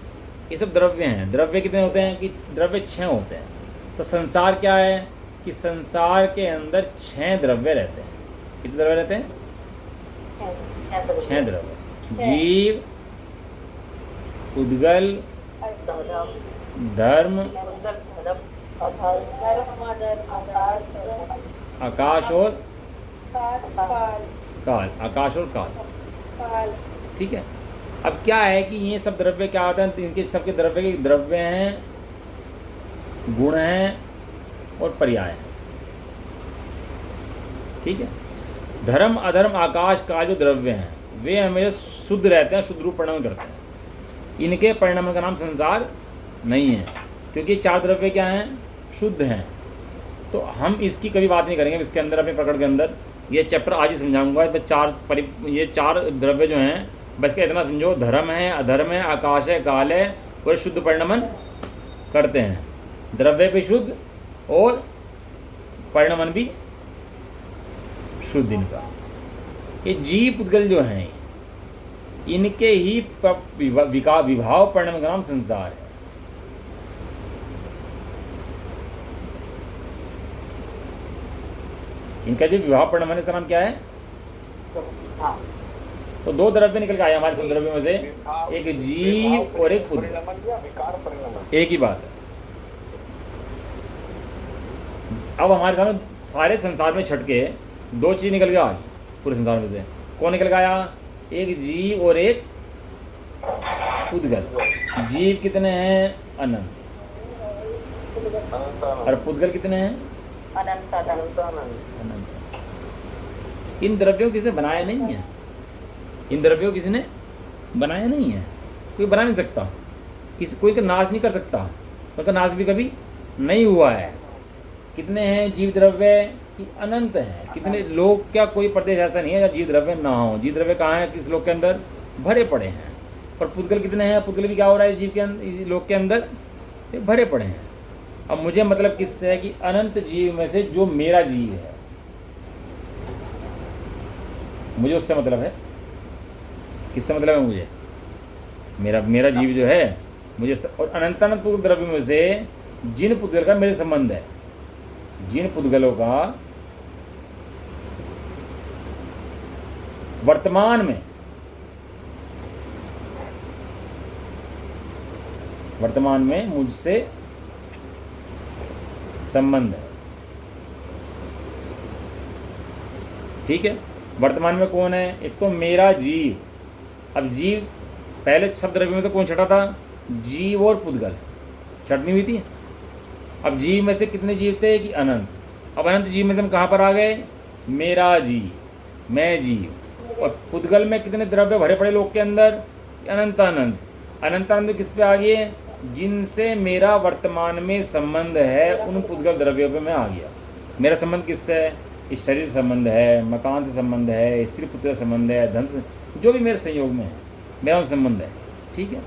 ये सब द्रव्य हैं। द्रव्य कितने होते हैं? कि द्रव्य 6 होते हैं। तो संसार क्या है? कि संसार के अंदर 6 द्रव्य रहते हैं। कितने द्रव्य रहते हैं? 6 द्रव्य। जीव, पुद्गल, धर्म, आकाश और काल। आकाश और काल, ठीक है। अब क्या है कि ये सब द्रव्य क्या होते हैं? इनके सबके द्रव्य के द्रव्य हैं, गुण हैं और पर्याय हैं, ठीक है। धर्म, अधर्म, आकाश, काल जो द्रव्य हैं वे हमेशा शुद्ध रहते हैं, शुद्ध रूप परिणाम करते हैं। इनके परिणाम का नाम संसार नहीं है, क्योंकि 4 द्रव्य क्या हैं? शुद्ध हैं। तो हम इसकी कभी बात नहीं करेंगे इसके अंदर, अपने प्रकरण के अंदर। ये चैप्टर आज ही समझाऊंगा। ये 4 द्रव्य जो हैं, बस का इतना समझो, धर्म है, अधर्म है, आकाश है, काल है, और शुद्ध परिणमन करते हैं। द्रव्य भी शुद्ध और परिणमन भी शुद्ध इनका। ये जीव पुद्गल जो हैं, इनके ही विभाव परिणाम का नाम संसार है। इनका जो विभाव परिणाम का नाम क्या है? तो 2 द्रव्य निकल के आए हमारे सब द्रव्यों में से, एक जीव और एक पुद्गल। एक ही बात है। अब हमारे सामने सारे संसार में छटके 2 चीज निकल के आ गई पूरे संसार में से। कौन निकल के आया? एक जीव और एक पुद्गल। जीव कितने हैं? अनंत। और पुद्गल कितने हैं? अनंत। इन द्रव्यों किसने बनाया नहीं है? इन द्रव्यों किसी ने बनाया नहीं है। कोई बना नहीं सकता, कोई का नाश नहीं कर सकता, उनका नाश भी कभी नहीं हुआ है। कितने हैं जीव द्रव्य? कि अनंत हैं। कितने लोग, क्या कोई प्रदेश ऐसा नहीं है जहाँ जीव द्रव्य ना हो? जीव द्रव्य कहाँ है? किस लोक के अंदर? भरे पड़े हैं। और पुद्गल कितने हैं? पुद्गल भी क्या हो रहा है? जीव के अंदर, इस लोक के अंदर ये भरे पड़े हैं। अब मुझे मतलब किससे है? कि अनंत जीव में से जो मेरा जीव है, मुझे उससे मतलब है। किससे मतलब है मुझे? मेरा जीव जो है मुझे और अनंतानंत पुद्गल द्रव्य में से जिन पुद्गल का मेरे संबंध है, जिन पुद्गलों का वर्तमान में मुझसे संबंध है, ठीक है। वर्तमान में कौन है? एक तो मेरा जीव। अब जीव पहले सब द्रव्य में से कौन छटा था? जीव और पुद्गल छटनी हुई थी। अब जीव में से कितने जीव थे? कि अनंत। अब अनंत जीव में से हम कहाँ पर आ गए? मेरा जीव, मैं जीव। और पुद्गल में कितने द्रव्य भरे पड़े लोक के अंदर? अनंत अनंत। अनंत अनंत किस पे आ गए? जिनसे मेरा वर्तमान में संबंध है, उन पुद्गल द्रव्यों पे मैं आ गया। मेरा संबंध किससे है? इस शरीर से संबंध है, मकान से संबंध है, स्त्री पुत्र से संबंध है, धन से, जो भी मेरे संयोग में है मेरा उनसे संबंध है, ठीक है।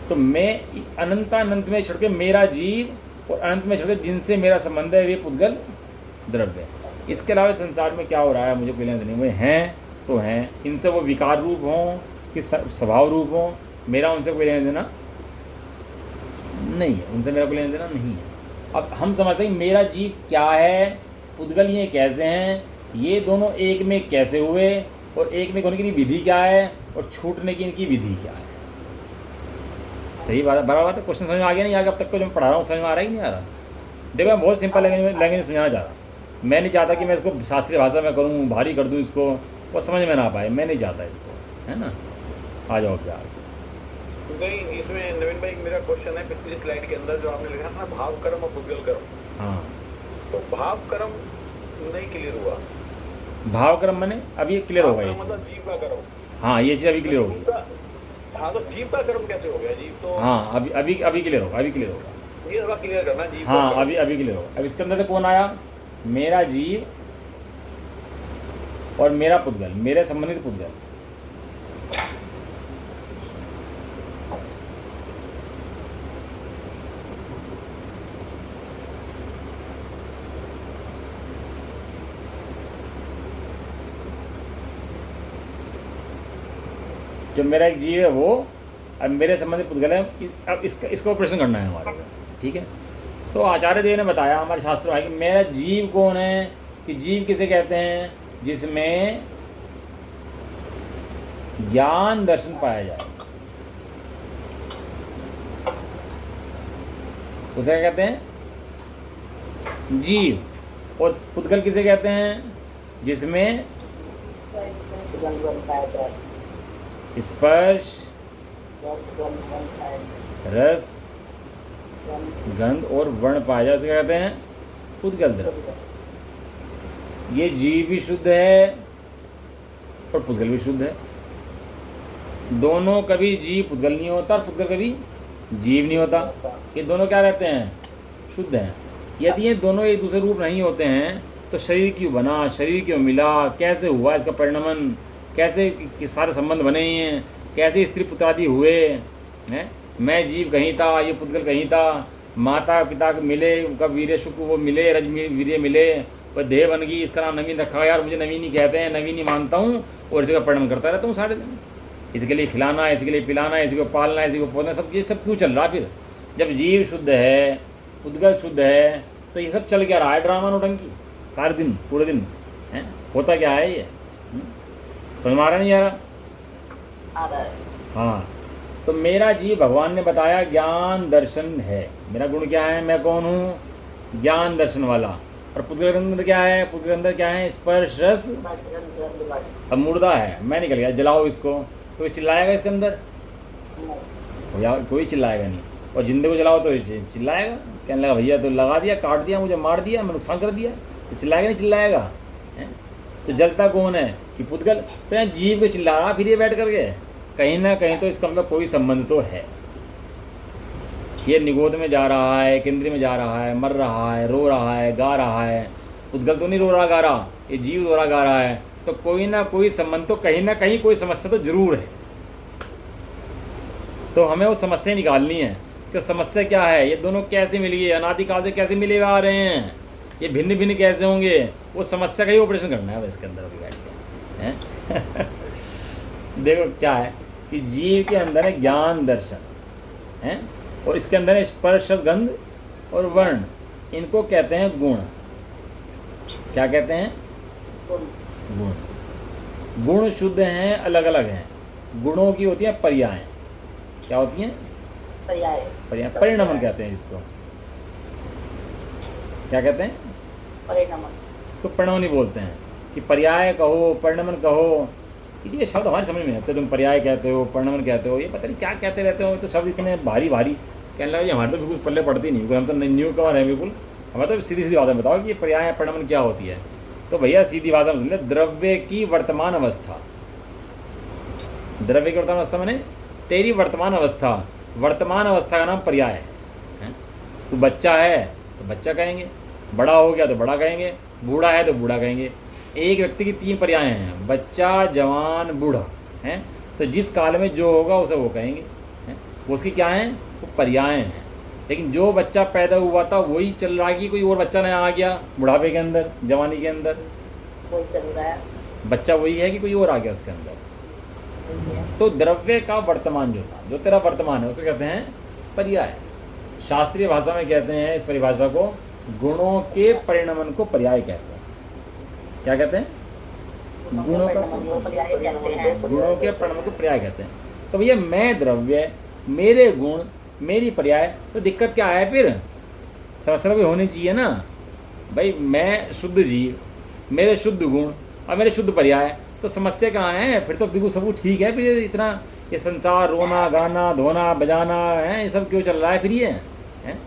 तो मैं अनंत में छड़ के मेरा जीव, और अनंत में छड़ के जिनसे मेरा संबंध है वे पुद्गल द्रव्य। इसके अलावा संसार में क्या हो रहा है मुझे कोई लेना देना। वे हैं तो हैं, इनसे वो विकार रूप हों कि स्वभाव रूप हों, मेरा उनसे कोई लेना देना नहीं है। उनसे मेरा कोई लेना देना नहीं है। अब हम समझते हैं मेरा जीव क्या है, पुद्गल ये कैसे हैं, ये दोनों एक में कैसे हुए, और एक में होने की विधि क्या है, और छूटने की इनकी विधि क्या है। सही बात है, बराबर बात है। क्वेश्चन समझ में आ गया नहीं? आगे अब तक को जो मैं पढ़ा रहा हूँ समझ में आ रहा है कि नहीं आ रहा? देखो मैं बहुत सिंपल लैंग्वेज में समझाना चाह रहा। मैं नहीं चाहता कि मैं इसको शास्त्रीय भाषा में करूँ, भारी कर दूँ इसको, वो समझ में ना पाए। मैं नहीं चाहता इसको, है ना। आ जाओ क्या नहीं, इसमें नवीन भाई मेरा क्वेश्चन है पिछली स्लाइड के अंदर जो आपने लिखा ना, भाव कर्म और पुद्गल कर्म। हाँ, तो भाव कर्म नहीं क्लियर हुआ। भाव कर्म मैंने अभी क्लियर होगा ये, मतलब जीव का कर्म। हाँ ये चीज़ अभी क्लियर होगी। हाँ, तो जीव का कर्म कैसे हो गया? जीव तो हाँ अभी क्लियर होगा, अभी क्लियर होगा। ये थोड़ा क्लियर करना जीव। हाँ अभी क्लियर होगा। अब इसके अंदर से कौन आया? मेरा जीव और मेरा पुद्गल, मेरे संबंधित पुद्गल। जो मेरा एक जीव है वो, अब मेरे संबंधित पुद्गल है, अब इसका ऑपरेशन करना है हमारे को, ठीक है। तो आचार्य देव ने बताया हमारे शास्त्रों में कि मेरा जीव कौन है, कि जीव किसे कहते हैं, जिसमें ज्ञान दर्शन पाया जाए, उसे क्या कहते हैं, जीव। और पुद्गल किसे कहते हैं, जिसमें स्पर्श, रस, गंध और वर्ण पाया जाए, उसे क्या कहते हैं, पुद्गल द्रव्य। ये जीव भी शुद्ध है और पुद्गल भी शुद्ध है। दोनों कभी जीव पुद्गल नहीं होता और पुद्गल कभी जीव नहीं होता। ये दोनों क्या रहते हैं, शुद्ध हैं। यदि ये दोनों एक दूसरे रूप नहीं होते हैं तो शरीर क्यों बना, शरीर क्यों मिला, कैसे हुआ इसका परिणमन, कैसे सारे संबंध बने हैं, कैसे स्त्री पुत्र आदि हुए हैं। मैं जीव कहीं था, ये पुद्गल कहीं था, माता पिता मिले, उनका वीर्य शुक्र वो मिले, रज वीर्य मिले, वह देह बन गई, इसका नाम नवीन रखा। यार मुझे नवीन ही कहते हैं, नवीन ही मानता हूँ और इसी का परिणम करता रहता हूँ सारे दिन। इसके लिए खिलाना, इसी के लिए पिलाना, इसी को पालना, इसी को पोसना, सब ये सब क्यों चल रहा। फिर जब जीव शुद्ध है, पुद्गल शुद्ध है, तो ये सब चल क्या रहा है, ड्रामा नौटंकी सारे दिन पूरे दिन है। होता क्या है ये, समझ में आ रहा नहीं आ रहा। हाँ, तो मेरा जीव भगवान ने बताया ज्ञान दर्शन है। मेरा गुण क्या है, मैं कौन हूँ, ज्ञान दर्शन वाला। और पुद्गल के अंदर क्या है, पुद्गल के अंदर क्या है, स्पर्श रस। अब मुर्दा है, मैं निकल गया, जलाओ इसको, तो चिल्लाएगा इसके अंदर, कोई चिल्लाएगा नहीं। और जिंदे को जलाओ तो चिल्लाएगा, कहने लगा भैया तो लगा दिया, काट दिया, मुझे मार दिया, मैं नुकसान कर दिया, तो चिल्लाएगा नहीं चिल्लाएगा है। तो जलता कौन है कि पुद्गल। तो यहाँ जीव को चिल्ला रहा फिर ये बैठ करके, कहीं ना कहीं तो इसका मतलब कोई संबंध तो है। ये निगोद में जा रहा है, केंद्र में जा रहा है, मर रहा है, रो रहा है, गा रहा है। पुद्गल तो नहीं रो रहा गा रहा, ये जीव रो रहा गा रहा है। तो कोई ना कोई संबंध तो कहीं ना कहीं कोई समस्या तो जरूर है। तो हमें वो समस्या निकालनी है कि समस्या क्या है, ये दोनों कैसे मिल गए, अनादिकाल से कैसे मिले हुए आ रहे हैं, ये भिन्न भिन्न कैसे होंगे, वो समस्या का ही ऑपरेशन करना है इसके अंदर अभी बैठ के हैं। देखो क्या है कि जीव के अंदर है ज्ञान दर्शन है, और इसके अंदर है स्पर्श गंध और वर्ण, इनको कहते हैं गुण। क्या कहते हैं, गुण। गुण शुद्ध हैं, अलग अलग हैं। गुणों की होती हैं पर्याय। क्या होती हैं, पर्याय, परिणमन कहते हैं जिसको। क्या कहते हैं, परिणमन। इसको परिणमन ही बोलते हैं कि पर्याय कहो, परिणमन कहो। ये शब्द हमारे समझ में आते, तुम पर्याय कहते हो, परिणमन कहते हो, ये पता नहीं क्या कहते रहते हो। तो शब्द इतने भारी भारी, कहने लगा ये हमारे तो बिल्कुल पल्ले पड़ती नहीं, क्योंकि हम तो न्यू कवर है बिल्कुल। हमें तो सीधी सीधी बातें बताओ कि ये पर्याय परिणमन क्या होती है। तो भैया सीधी भाषा में सुन ले, द्रव्य की वर्तमान अवस्था। द्रव्य की वर्तमान अवस्था मैंने तेरी वर्तमान अवस्था, वर्तमान अवस्था का नाम पर्याय है। तू बच्चा है तो बच्चा कहेंगे, बड़ा हो गया तो बड़ा कहेंगे, बूढ़ा है तो बूढ़ा कहेंगे। एक व्यक्ति की तीन पर्याय हैं, बच्चा, जवान, बूढ़ा हैं। तो जिस काल में जो होगा उसे वो कहेंगे हैं, वो उसकी क्या हैं, वो पर्याय हैं। लेकिन जो बच्चा पैदा हुआ था वही चल रहा है कि कोई और बच्चा नया आ गया बुढ़ापे के अंदर, जवानी के अंदर, वही चल रहा है, बच्चा वही है कि कोई और आ गया उसके अंदर। वही है। तो द्रव्य का वर्तमान जो था, जो तेरा वर्तमान है, उसे कहते हैं पर्याय। शास्त्रीय भाषा में कहते हैं इस परिभाषा को, गुणों के परिणमन को पर्याय कहते हैं। क्या कहते हैं, गुणों का, पर्याय कहते हैं। गुणों के परिणमन को पर्याय कहते हैं। तो भैया मैं द्रव्य, मेरे गुण, मेरी पर्याय, तो दिक्कत क्या है फिर, समस्या भी होनी चाहिए ना भाई। मैं शुद्ध जीव, मेरे शुद्ध गुण और मेरे शुद्ध पर्याय, तो समस्या कहाँ है फिर। तो बिल्कुल सब कुछ ठीक है फिर, इतना ये संसार रोना गाना धोना बजाना है, ये सब क्यों चल रहा है फिर ये है।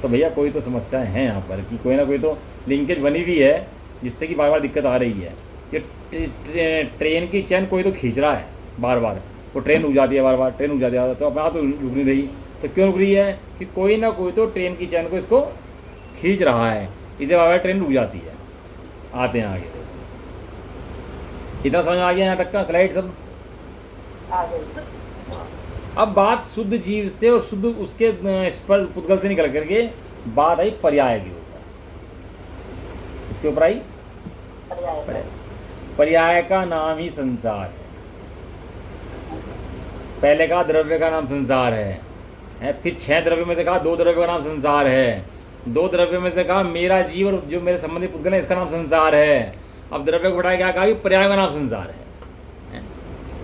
तो भैया कोई तो समस्याएं हैं यहाँ पर, कि कोई ना कोई तो लिंकेज बनी हुई है जिससे कि बार बार दिक्कत आ रही है। ये ट्रेन की चैन कोई तो खींच रहा है बार बार, वो ट्रेन रुक जाती है बार बार, ट्रेन रुक जाती है, तो अपना तो रुक नहीं रही। तो क्यों रुक रही है, कि कोई ना कोई तो ट्रेन की चैन को इसको खींच रहा है, इसलिए बार बार ट्रेन रुक जाती है। आते हैं आगे, इतना समझ आ गया यहाँ तक का स्लाइड सब। अब बात शुद्ध जीव से और शुद्ध उसके स्पर्श पुद्गल से निकल करके बात आई पर्याय के ऊपर। इसके ऊपर आई पर्याय। पर्याय का नाम ही संसार है। पहले कहा द्रव्य का नाम संसार है, फिर 6 द्रव्य में से कहा 2 द्रव्य का नाम संसार है, 2 द्रव्य में से कहा मेरा जीव और जो मेरे संबंधी पुद्गल है इसका नाम संसार है। अब द्रव्य को बढ़ाया क्या कहा कि पर्याय का नाम संसार है।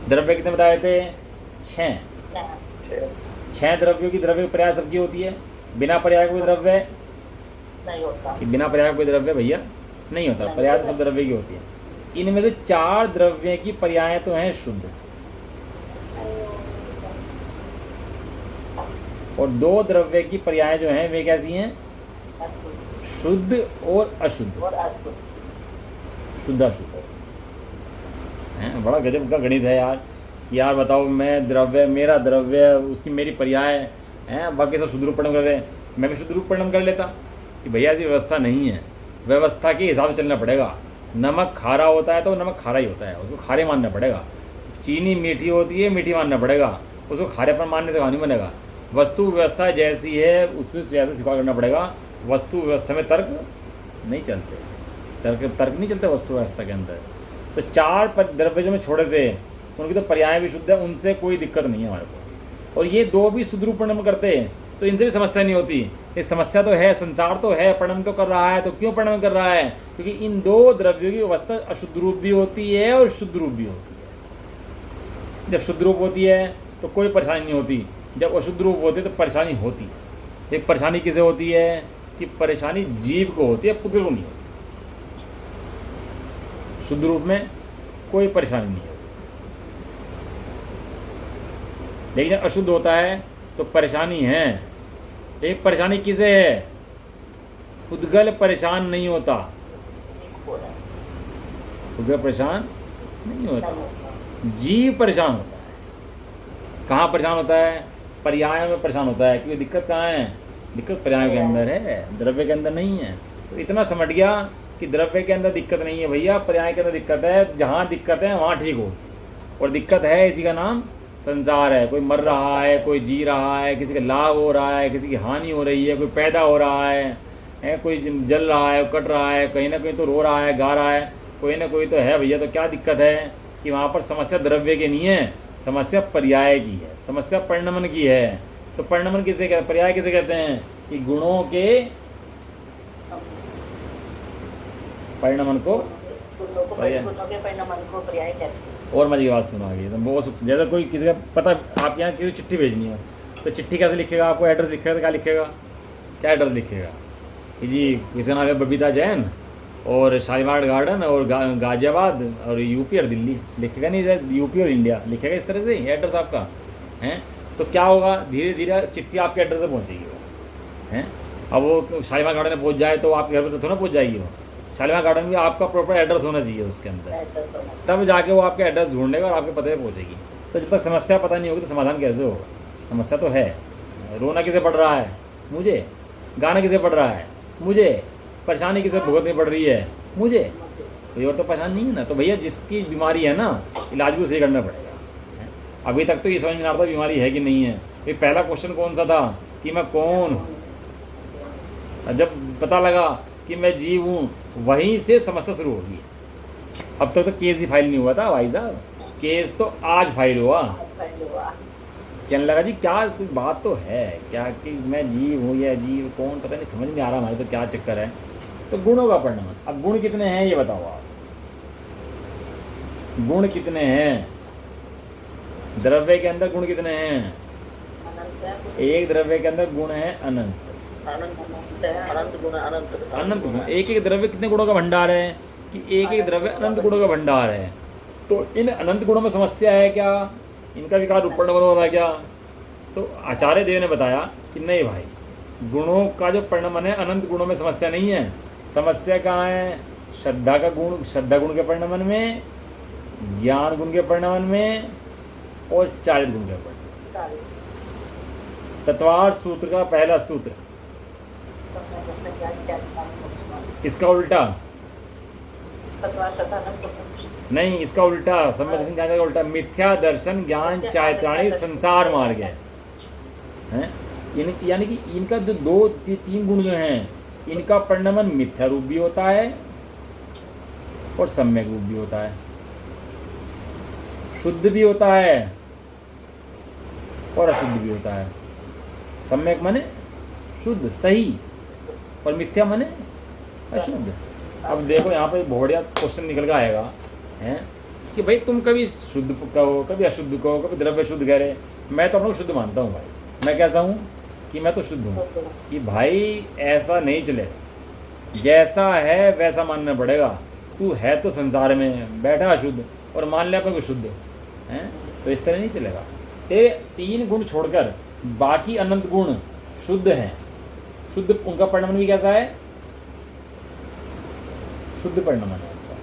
द्रव्य कितने बताए थे? 6। 6 द्रव्यों की द्रव्य पर्याय सबकी होती है। बिना पर्याय कोई द्रव्य नहीं होता। बिना पर्याय कोई द्रव्य भैया नहीं होता, पर्याय तो सब द्रव्य की होती है। इनमें से 4 द्रव्य की पर्याय तो हैं शुद्ध, और 2 द्रव्य की पर्याय जो हैं वे कैसी हैं? अशुद्ध शुद्ध और अशुद्ध। और अशुद्ध। शुद्ध अशुद्ध हैं। बड़ा गजब का गणित है यार। यार बताओ, मैं द्रव्य, मेरा द्रव्य, उसकी मेरी पर्याय हैं, बाकी सब शुद्ध रूप परिणाम कर रहे हैं, मैं भी शुद्ध रूप परिणाम कर लेता कि भैया ऐसी व्यवस्था नहीं है। व्यवस्था के हिसाब से चलना पड़ेगा। नमक खारा होता है तो नमक खारा ही होता है, उसको खारे मानना पड़ेगा। चीनी मीठी होती है, मीठी मानना पड़ेगा, उसको खारेपन मानने से नहीं बनेगा। वस्तु व्यवस्था जैसी है उससे वैसे स्वीकार करना पड़ेगा। वस्तु व्यवस्था में तर्क नहीं चलते, तर्क नहीं चलते वस्तु व्यवस्था के अंदर। तो 4 द्रव्य जो में छोड़े थे उनकी तो पर्याय भी शुद्ध है, उनसे कोई दिक्कत नहीं है हमारे को। और ये 2 भी शुद्ध रूप परिणाम करते हैं तो इनसे भी समस्या नहीं होती। ये समस्या तो है, संसार तो है, परिणाम तो कर रहा है, तो क्यों परिणाम कर रहा है? क्योंकि इन 2 द्रव्यों की अवस्था अशुद्ध रूप भी होती है और शुद्ध रूप भी होती है। जब शुद्ध रूप होती है तो कोई परेशानी नहीं होती, जब अशुद्ध रूप होती है तो परेशानी होती है। एक परेशानी किसे होती है? कि परेशानी जीव को होती है, पुत्र को नहीं होती। शुद्ध रूप में कोई परेशानी नहीं होती, लेकिन अशुद्ध होता है तो परेशानी है। एक परेशानी किसे है? पुद्गल परेशान नहीं होता, पुद्गल परेशान नहीं होता, जीव परेशान होता है। कहाँ परेशान होता है? पर्याय में परेशान होता है। क्योंकि दिक्कत कहाँ है? दिक्कत पर्याय के अंदर है, द्रव्य के अंदर नहीं है। तो इतना समझ गया कि द्रव्य के अंदर दिक्कत नहीं है भैया, पर्याय के अंदर दिक्कत है। जहाँ दिक्कत है वहाँ ठीक हो, और दिक्कत है इसी का नाम संसार है। कोई मर रहा है, कोई जी रहा है, किसी का लाभ हो रहा है, किसी की हानि हो रही है, कोई पैदा हो रहा है, कोई जल रहा है, कट रहा है, कहीं ना कहीं तो रो रहा है, गा रहा है, कोई ना कोई तो है भैया। तो क्या दिक्कत है कि वहाँ पर समस्या द्रव्य की नहीं है, समस्या पर्याय की है, समस्या परिणमन की है। तो परिणमन किसे कहते हैं? पर्याय किसे कहते हैं? कि गुणों के परिणमन को पर्याय कहते हैं। और मजे की बात सुनो आगे, तो बहुत जैसे कोई किसी का पता, आप यहाँ किसी चिट्ठी भेजनी है तो चिट्ठी कैसे लिखेगा? आपको एड्रेस लिखेगा तो क्या लिखेगा? क्या एड्रेस लिखेगा कि जी किसी का नाम है बबीता जैन और शालीमार गार्डन और गाजियाबाद और यूपी और दिल्ली, लिखेगा नहीं, यूपी और इंडिया लिखेगा इस तरह से एड्रेस आपका है। तो क्या होगा? धीरे धीरे चिट्ठी आपके एड्रेस से पहुँचेगी वो हैं। अब वो शालीमार गार्डन में पहुँच जाए तो आपके घर पर तो थोड़ा पहुँच जाएगी वो। शालीमार गार्डन में आपका प्रॉपर एड्रेस होना चाहिए उसके अंदर, तब जाके वो आपके एड्रेस ढूंढेगा और आपके पते पे पहुँचेगी। तो जब तक समस्या पता नहीं होगी तो समाधान कैसे होगा? समस्या तो है। रोना किसे पड़ रहा है? मुझे। गाना किसे पड़ रहा है? मुझे। परेशानी किसे भुगतनी पड़ रही है? मुझे। कोई और तो परेशान नहीं है ना। तो भैया जिसकी बीमारी है ना, इलाज भी उसे करना पड़ेगा। अभी तक तो ये समझ में नहीं आता बीमारी है कि नहीं है। ये पहला क्वेश्चन कौन सा था? कि मैं कौन हूँ। जब पता लगा कि मैं जीव हूँ, वहीं से समस्या शुरू होगी। अब तक तो केस ही फाइल नहीं हुआ था भाई साहब, केस तो आज फाइल हुआ। कहने लगा जी क्या कोई बात तो है क्या कि मैं जीव हूँ या जीव कौन, पता नहीं, समझ नहीं आ रहा हमारे तो क्या चक्कर है। तो गुणों का परिणाम। अब गुण कितने हैं ये बताओ आप? गुण कितने हैं? द्रव्य के अंदर गुण कितने हैं? एक द्रव्य के अंदर गुण है अनंत। अनंत गुण। एक एक द्रव्य कितने गुणों का भंडार है? कि एक एक द्रव्य अनंत गुणों का भंडार है। तो इन अनंत गुणों में समस्या है क्या? इनका विकार रूपण हो रहा है क्या? तो आचार्य देव ने बताया कि नहीं भाई, गुणों का जो परिणमन है अनंत गुणों में समस्या नहीं है। समस्या कहाँ है? श्रद्धा का गुण, श्रद्धा गुण के परिणमन में, ज्ञान गुण के परिणमन में और चारित्र गुण के परिणमन। तत्वार्थ सूत्र का पहला सूत्र, इसका उल्टा नहीं, इसका उल्टा सम्यक दर्शन ज्ञान का उल्टा, मिथ्या दर्शन ज्ञान चारित्राणी संसार मार्ग है। यानी कि इनका जो 2-3 गुण जो हैं, इनका परिणमन मिथ्या रूप भी होता है और सम्यक रूप भी होता है, शुद्ध भी होता है और अशुद्ध भी होता है। सम्यक माने शुद्ध सही, और मिथ्या माने अशुद्ध। अब देखो यहाँ पे बहुत बढ़िया क्वेश्चन निकल के आएगा हैं कि भाई तुम कभी शुद्ध कहो, कभी अशुद्ध कहो, कभी द्रव्य शुद्ध कह रहे। मैं तो अपने को शुद्ध मानता हूँ भाई। मैं कैसा हूँ कि मैं तो शुद्ध हूँ, कि भाई ऐसा नहीं चले, जैसा है वैसा मानना पड़ेगा। तू है तो संसार में बैठा अशुद्ध और मान ले अपने को शुद्ध हैं, तो इस तरह नहीं चलेगा। तेरे 3 गुण छोड़कर बाकी अनंत गुण शुद्ध हैं। शुद्ध उनका परिणाम भी कैसा है? शुद्ध परिणाम है उनका,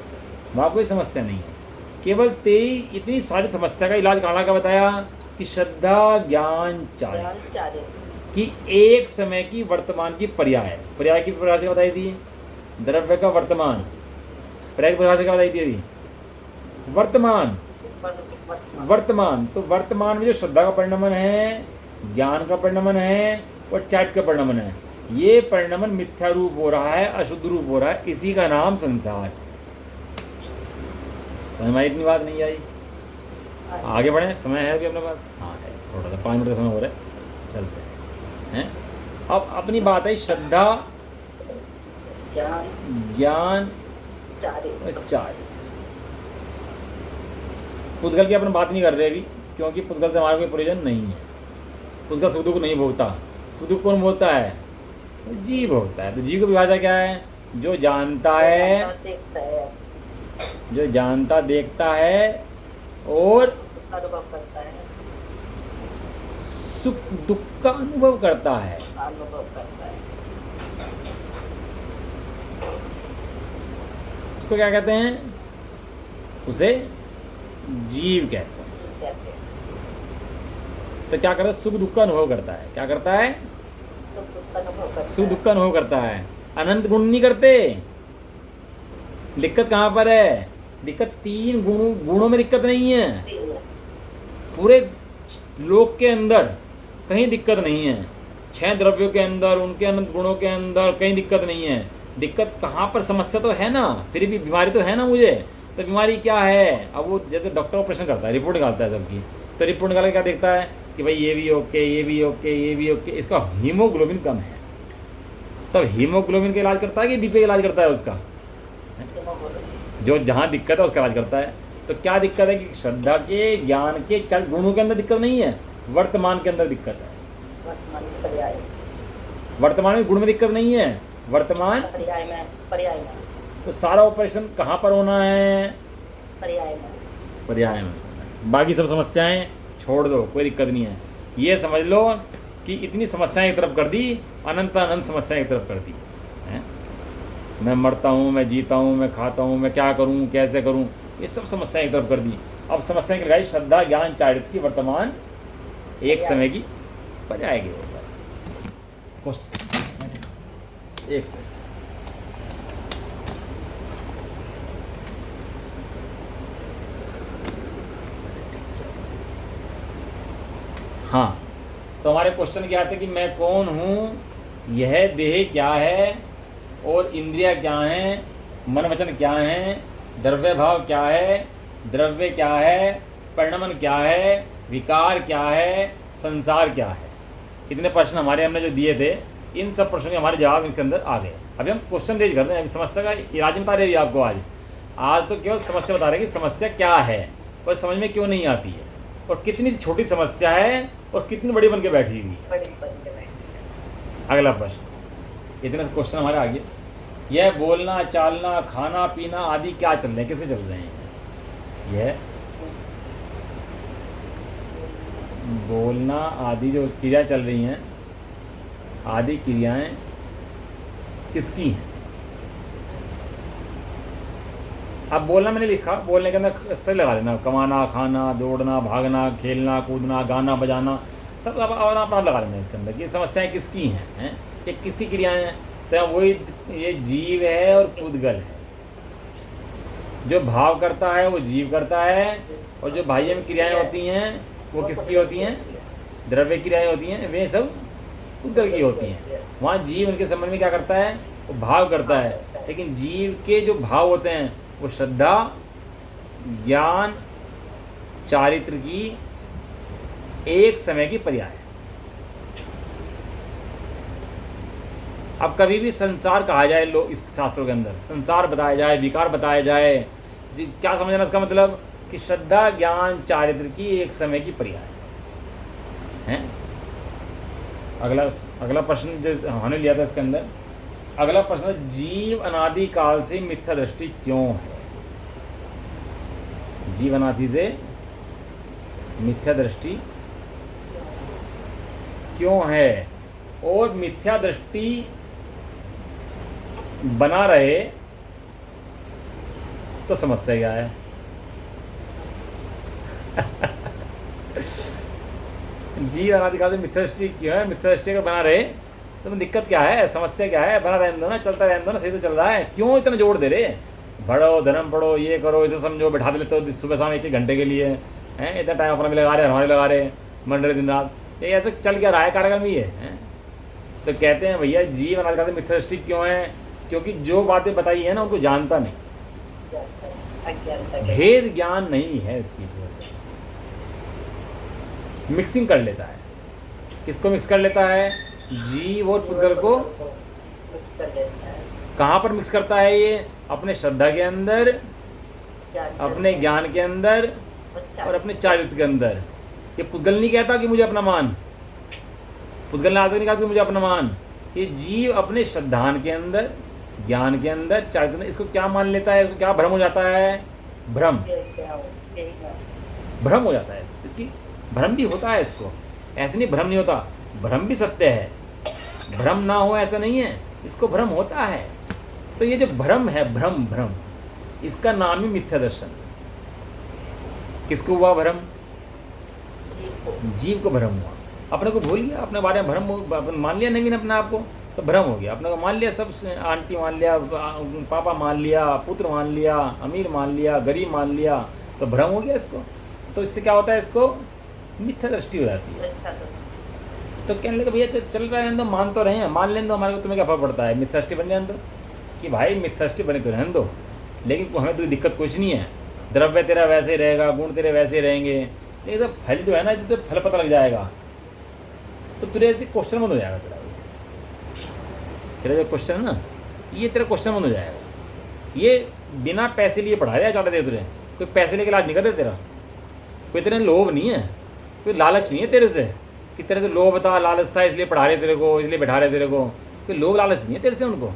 वहाँ कोई समस्या नहीं है। केवल तेरी इतनी सारी समस्या का इलाज कहाँ का बताया कि श्रद्धा ज्ञान चारित्र कि एक समय की वर्तमान की पर्याय की परिभाषा बताई थी। द्रव्य का वर्तमान, पर्याय की परिभाषा क्या बताई थी अभी? वर्तमान। तो वर्तमान में जो श्रद्धा का परिणमन है, ज्ञान का परिणमन है और चारित्र का परिणमन है, ये परिणमन मिथ्या रूप हो रहा है, अशुद्ध रूप हो रहा है। इसी का नाम संसार। समझ में इतनी बात नहीं आई? आगे बढ़े, समय है अभी अपने पास? हाँ है, थोड़ा सा 5 मिनट का समय हो रहा है, चलते हैं। अब अपनी बात है श्रद्धा ज्ञान चारित्र। पुद्गल की अपन बात नहीं कर रहे अभी, क्योंकि पुद्गल से हमारा कोई प्रयोजन नहीं है। पुद्गल सुख दुख नहीं भोगता। सुख दुख कौन भोगता है? जीव भोगता है। तो जीव की परिभाषा क्या है? जो जानता है, जो जानता देखता है और अनुभव करता है, सुख दुख का अनुभव करता है। उसको क्या कहते हैं? उसे जीव कहते हैं। तो क्या करता है? सुख दुख का अनुभव करता है। क्या करता है? सुख दुख का अनुभव करता है। अनंत गुण नहीं करते। दिक्कत कहाँ पर है? दिक्कत 3 गुणों में दिक्कत नहीं है। पूरे लोक के अंदर कहीं दिक्कत नहीं है। 6 द्रव्यों के अंदर, उनके अनंत गुणों के अंदर कहीं दिक्कत नहीं है। दिक्कत कहाँ पर? समस्या तो है ना, फिर भी बीमारी तो है ना मुझे। तो बीमारी क्या है? अब वो जैसे डॉक्टर ऑपरेशन करता है, रिपोर्ट निकालता है सबकी, तो रिपोर्ट निकाल के क्या देखता है कि भाई ये भी ओके, ये भी ओके, ये भी ओके, इसका हीमोग्लोबिन कम है। तब हीमोग्लोबिन का इलाज करता है कि बीपी का इलाज करता है? उसका जो जहाँ दिक्कत है उसका इलाज करता है। तो क्या दिक्कत है कि श्रद्धा के, ज्ञान के 4 गुणों के अंदर दिक्कत नहीं है, वर्तमान के अंदर दिक्कत है। वर्तमान में गुण में दिक्कत नहीं है, वर्तमान पर्याय में। तो सारा ऑपरेशन कहाँ पर होना है? पर्याय में। बाकी सब समस्याएं छोड़ दो, कोई दिक्कत नहीं है। ये समझ लो कि इतनी समस्याएं एक तरफ कर दी, अनंत अनंत समस्याएं एक तरफ कर दी हैं। मैं मरता हूँ, मैं जीता हूँ, मैं खाता हूँ, मैं क्या करूँ, कैसे करूँ, ये सब समस्याएं एक तरफ कर दी। अब समस्याएं की लगाई श्रद्धा ज्ञान चारित्र की वर्तमान एक समय की पर्याय की एक से। हाँ, तो हमारे क्वेश्चन क्या आते कि मैं कौन हूँ, यह देह क्या है और इंद्रिया क्या हैं, मन वचन क्या हैं, द्रव्य भाव क्या है, द्रव्य क्या है, परिणमन क्या है, विकार क्या है, संसार क्या है। इतने प्रश्न हमारे हमने जो दिए थे, इन सब प्रश्नों के हमारे जवाब इनके अंदर आ गए। अभी हम क्वेश्चन रेज करते हैं। अभी समस्या का इलाज बता रहे हैं आपको आज तो केवल समस्या बता रहे हैं कि समस्या क्या है और समझ में क्यों नहीं आती है, और कितनी छोटी समस्या है और कितनी बड़ी बन के बैठी हुई है। अगला प्रश्न, इतने क्वेश्चन हमारे आगे। यह बोलना, चालना, खाना पीना आदि क्या चल रहे हैं, किससे चल रहे हैं? यह बोलना आदि जो क्रिया चल रही हैं, आदि क्रियाएं किसकी हैं? अब बोलना मैंने लिखा, बोलने के अंदर सही लगा लेना, कमाना, खाना, दौड़ना, भागना, खेलना, कूदना, गाना बजाना, सब अपना लगा लेना इसके अंदर। ये समस्याएं किसकी हैं? ये किसकी क्रियाएं हैं? तो वही ये जीव है और पुद्गल है। जो भाव करता है वो जीव करता है, और जो बाह्य में क्रियाएं होती हैं वो किसकी होती हैं? द्रव्य क्रियाएं होती हैं, वे सब पुद्गल की होती हैं। वहाँ जीव उनके संबंध में क्या करता है? वो भाव करता है। लेकिन जीव के जो भाव होते हैं वो श्रद्धा ज्ञान चारित्र की एक समय की पर्याय। अब कभी भी संसार कहा जाए, लोग इस शास्त्रों के अंदर संसार बताया जाए, विकार बताया जाए, क्या समझना इसका मतलब कि श्रद्धा ज्ञान चारित्र की एक समय की पर्याय है। अगला प्रश्न जो हमने लिया था इसके अंदर, अगला प्रश्न, जीव अनादि काल से मिथ्या दृष्टि क्यों है? जीव अनादि से मिथ्या दृष्टि क्यों है? और मिथ्या दृष्टि बना रहे तो समस्या क्या है? जीव अनादिकाल से मिथ्या दृष्टि क्यों है? मिथ्या दृष्टि अगर बना रहे तो दिक्कत क्या है, समस्या क्या है? बना रहने दो ना, चलता रहने दो ना, सही तो चल रहा है, क्यों इतना जोड़ दे रहे? पढ़ो, धर्म पढ़ो, ये करो, इसे समझो, बैठा दे लेते हो सुबह शाम 1-1 घंटे के लिए, हैं? इतना टाइम अपना भी लगा रहे, हमारे लगा रहे, मंडल दिन रात, ये ऐसे चल क्या रहा है कार्यक्रम ही है? तो कहते हैं भैया जीव अनादिकाल से मिथ्या दृष्टि क्यों है? क्योंकि जो बातें बताई है ना उनको जानता नहीं, भेद ज्ञान नहीं है इसकी, मिक्सिंग कर लेता है। किसको मिक्स कर लेता है? जीव और पुद्गल को मिक्स कर लेता है। कहाँ पर मिक्स करता है ये? अपने श्रद्धा के अंदर, अपने ज्ञान के अंदर और अपने चारित्र के अंदर। ये पुद्गल नहीं कहता कि मुझे अपना मान, पुद्गल ने आज नहीं कहा कि मुझे अपना मान, ये जीव अपने श्रद्धान के अंदर, ज्ञान के अंदर, चारित्र में इसको क्या मान लेता है? इसको क्या भ्रम हो जाता है? भ्रम भ्रम हो जाता है इसकी, भ्रम भी होता है इसको, ऐसे नहीं भ्रम नहीं होता, भ्रम भी सत्य है, भ्रम ना हो ऐसा नहीं है, इसको भ्रम होता है। तो ये जो भ्रम है, भ्रम इसका नाम ही मिथ्या दर्शन। किसको हुआ भ्रम? जीव को भ्रम हुआ, अपने को भूल गया, अपने बारे में भ्रम मान लिया, नवीन अपने आप को, तो भ्रम हो गया। अपने को मान लिया, सब आंटी मान लिया, पापा मान लिया, पुत्र मान लिया, अमीर मान लिया, गरीब मान लिया, तो भ्रम हो गया इसको। तो इससे क्या होता है? इसको मिथ्या दृष्टि हो जाती है। तो कहने लगे भैया तो चल रहा है तो मान तो रहे हैं, मान लें दो, हमारे को तुम्हें क्या फर्क पड़ता है? मिथ्या दृष्टि बन जाने दो, कि भाई मिथ्या दृष्टि बने तो रहने दो, लेकिन हमें तो दिक्कत कुछ नहीं है, द्रव्य तेरा वैसे ही रहेगा, गुण तेरे वैसे ही रहेंगे, लेकिन तो फल जो है ना, तो फल पता लग जाएगा, तो तेरे ऐसे क्वेश्चन बंद हो जाएगा। तेरा जो क्वेश्चन है ना, ये तेरा क्वेश्चन बंद हो जाएगा। ये बिना पैसे लिए पढ़ा रहे चाहते थे तुझे, कोई पैसे लेके इलाज नहीं करते तेरा, कोई तेरे लोभ नहीं है, कोई लालच नहीं है तेरे से कि तेरे से लोभ था, लालच था इसलिए पढ़ा रहे तेरे को, इसलिए बैठा रहे तेरे को, कोई लोभ लालच नहीं है तेरे से उनको।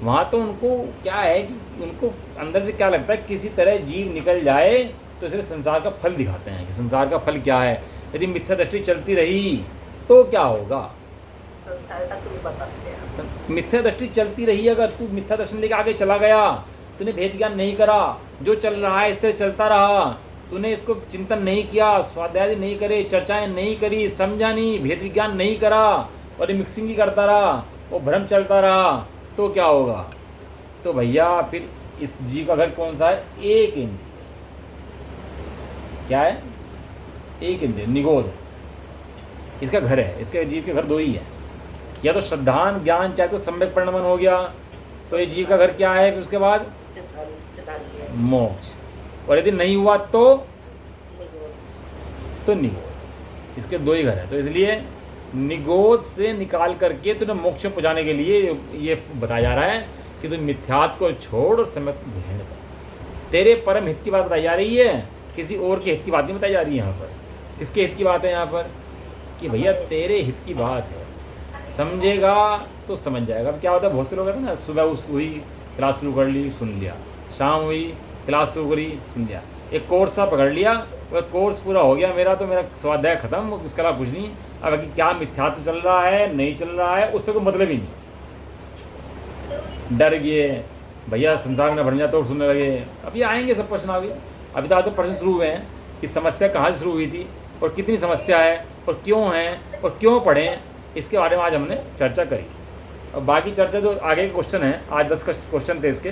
वहाँ तो उनको क्या है कि उनको अंदर से क्या लगता है, किसी तरह जीव निकल जाए, तो इसलिए संसार का फल दिखाते हैं कि संसार का फल क्या है। यदि मिथ्या दृष्टि चलती रही तो क्या होगा? संसार का तुम बताते हैं। मिथ्या दृष्टि चलती रही, अगर तू मिथ्या दर्शन लेके आगे चला गया, तूने भेद ज्ञान नहीं करा, जो चल रहा है इस तरह चलता रहा, तूने इसको चिंतन नहीं किया, स्वाध्याय नहीं करे, चर्चाएं नहीं करी, समझा नहीं, भेद विज्ञान नहीं करा, और ये मिक्सिंग ही करता रहा, वो भ्रम चलता रहा, तो क्या होगा? तो भैया फिर इस जीव का घर कौन सा है? एक इंद्रिय। क्या है? एक इंद्रिय, निगोध, इसका घर है। इसके जीव के घर दो ही है, या तो श्रद्धान ज्ञान चाहे तो सम्यक परिणमन हो गया, तो ये जीव का घर क्या है? फिर उसके बाद मोक्ष, और यदि नहीं हुआ तो निगोध। इसके दो ही घर है। तो इसलिए निगोध से निकाल करके तुझे मोक्ष पहुँचाने के लिए ये बताया जा रहा है कि तू मिथ्यात्व को छोड़ और सम्यक को ग्रहण कर। तेरे परम हित की बात बताई जा रही है, किसी और के हित की बात नहीं बताई जा रही है यहाँ पर। किसके हित की बात है यहाँ पर? कि भैया तेरे हित की बात है, समझेगा तो समझ जाएगा। अब क्या होता है, बहुत से लोग कहते हैं ना, सुबह हुई क्लास शुरू कर ली, सुन लिया, शाम हुई क्लास शुरू करी, सुन लिया, एक कोर्स सा पकड़ लिया, वह कोर्स पूरा हो गया मेरा, तो मेरा स्वाध्याय खत्म, उसके अलावा कुछ नहीं। अब बाकी क्या मिथ्यात्व चल रहा है नहीं चल रहा है उससे कोई मतलब ही नहीं। डर गए भैया, संसार में भर जाता और सुनने लगे। अब ये आएंगे सब प्रश्न आगे। अभी तो आज तो प्रश्न शुरू हुए हैं कि समस्या कहाँ से शुरू हुई थी और कितनी समस्या है और क्यों है और क्यों पढ़ें, इसके बारे में आज हमने चर्चा करी। और बाकी चर्चा जो आगे के क्वेश्चन हैं, आज 10 क्वेश्चन थे इसके,